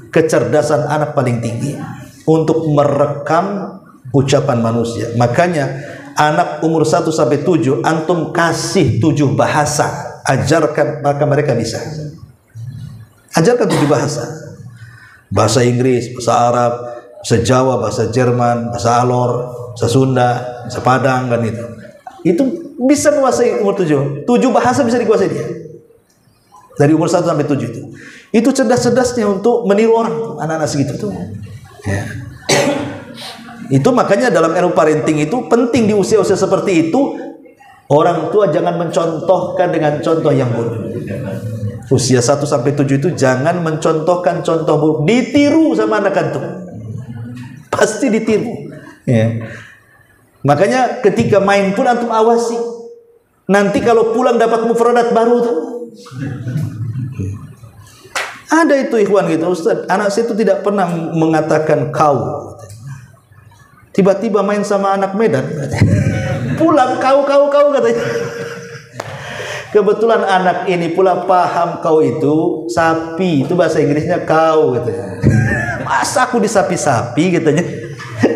S2: kecerdasan anak paling tinggi untuk merekam ucapan manusia. Makanya anak umur 1 sampai 7 antum kasih 7 bahasa, ajarkan, maka mereka bisa. Ajarkan 7 bahasa. Bahasa Inggris, bahasa Arab, Jawa, bahasa Jerman, bahasa Alor, bahasa Sunda, bahasa Padang kan itu. Itu bisa menguasai umur 7. 7 bahasa bisa dikuasai dia. Dari umur 1 sampai 7 itu. Itu cerdas-cerdasnya untuk meniru orang, anak-anak segitu tuh. Ya. Itu makanya dalam ilmu parenting itu penting di usia-usia seperti itu orang tua jangan mencontohkan dengan contoh yang buruk. Usia 1 sampai 7 itu jangan mencontohkan contoh buruk, ditiru sama anak antum. Pasti ditiru. Ya. Makanya ketika main pun antum awasi. Nanti kalau pulang dapat mufradat baru tuh. Ada itu ikhwan gitu, Ustaz, anak saya itu tidak pernah mengatakan kau. Tiba-tiba main sama anak Medan. Pulang kau katanya. Kebetulan anak ini pula paham kau itu sapi, itu bahasa Inggrisnya kau katanya. Masa aku disapi-sapi katanya.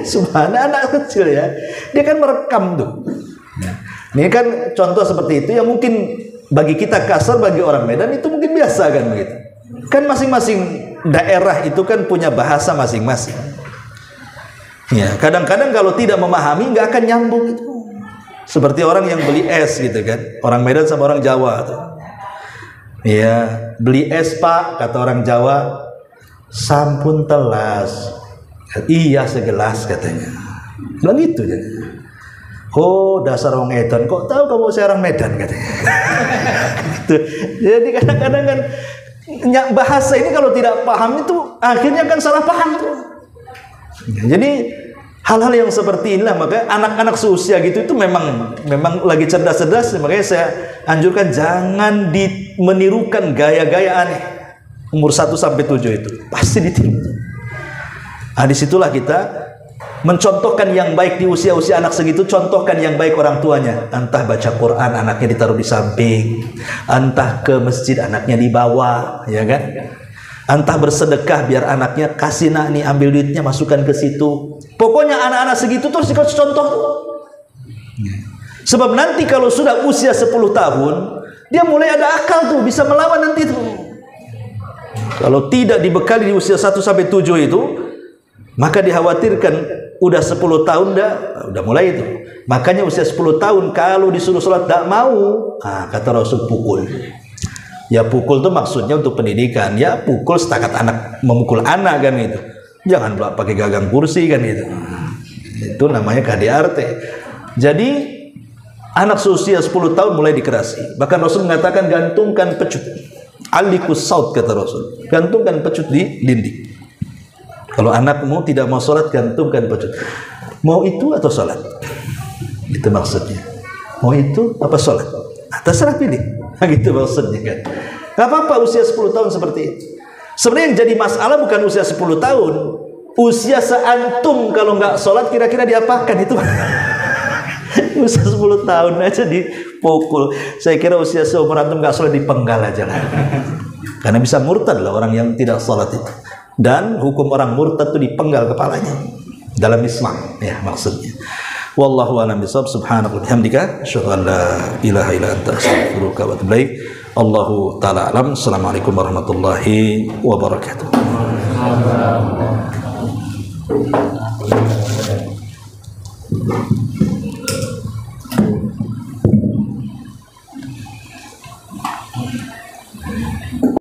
S2: Subhanallah, anak kecil ya. Dia kan merekam tuh. Ini kan contoh seperti itu yang mungkin bagi kita kasar, bagi orang Medan itu mungkin biasa kan begitu. Kan masing-masing daerah itu kan punya bahasa masing-masing. Ya, kadang-kadang kalau tidak memahami nggak akan nyambung itu. Seperti orang yang beli es gitu kan, orang Medan sama orang Jawa tuh. Ya, beli es Pak, kata orang Jawa, sampun telas. Iya segelas katanya. Bilang gitu jadi. Oh dasar orang Medan, kok tahu kamu saya orang Medan katanya. Gitu. Jadi kadang-kadang kan bahasa ini kalau tidak paham itu akhirnya kan salah paham tuh. Jadi hal-hal yang seperti inilah makanya anak-anak seusia gitu itu memang lagi cerdas-cerdas, makanya saya anjurkan jangan menirukan gaya-gaya aneh. Umur 1 sampai 7 itu pasti ditiru. Nah, disitulah kita mencontohkan yang baik di usia-usia anak segitu. Contohkan yang baik orang tuanya. Entah baca Quran anaknya ditaruh di samping, entah ke masjid anaknya dibawa, ya kan? Entah bersedekah biar anaknya kasih nak nih ambil duitnya masukkan ke situ. Pokoknya anak-anak segitu terus dikasih contoh. Sebab nanti kalau sudah usia 10 tahun dia mulai ada akal tuh, bisa melawan nanti tuh. Kalau tidak dibekali di usia 1 sampai 7 itu, maka dikhawatirkan udah 10 tahun udah mulai itu. Makanya usia 10 tahun kalau disuruh sholat tidak mau, kata Rasul pukul. Ya pukul itu maksudnya untuk pendidikan. Ya pukul setakat anak memukul anak kan itu. Jangan pula pakai gagang kursi kan itu. Itu namanya KDRT. Jadi anak seusia 10 tahun mulai dikerasi. Bahkan Rasul mengatakan gantungkan pecut. Alikus saut kata Rasul. Gantungkan pecut di dinding. Kalau anakmu tidak mau sholat, gantungkan pecut. Mau itu atau sholat? Itu maksudnya. Mau itu apa sholat? Terserah pilih. Gitu maksudnya kan. Gak apa-apa usia 10 tahun seperti itu. Sebenarnya yang jadi masalah bukan usia 10 tahun. Usia seantum kalau nggak sholat kira-kira diapakan itu? Usia 10 tahun aja dipukul. Saya kira usia seumur antum nggak sholat dipenggal aja lah. Karena bisa murtad lah orang yang tidak sholat itu. Dan hukum orang murtad itu dipenggal kepalanya dalam Islam ya maksudnya. Wallahu a'lam bishawab. Subhanaka wa bihamdika asyhadu an la ilaha illa anta astaghfiruka wa atubu ilaik. Allahu taala alam. Assalamualaikum warahmatullahi wabarakatuh.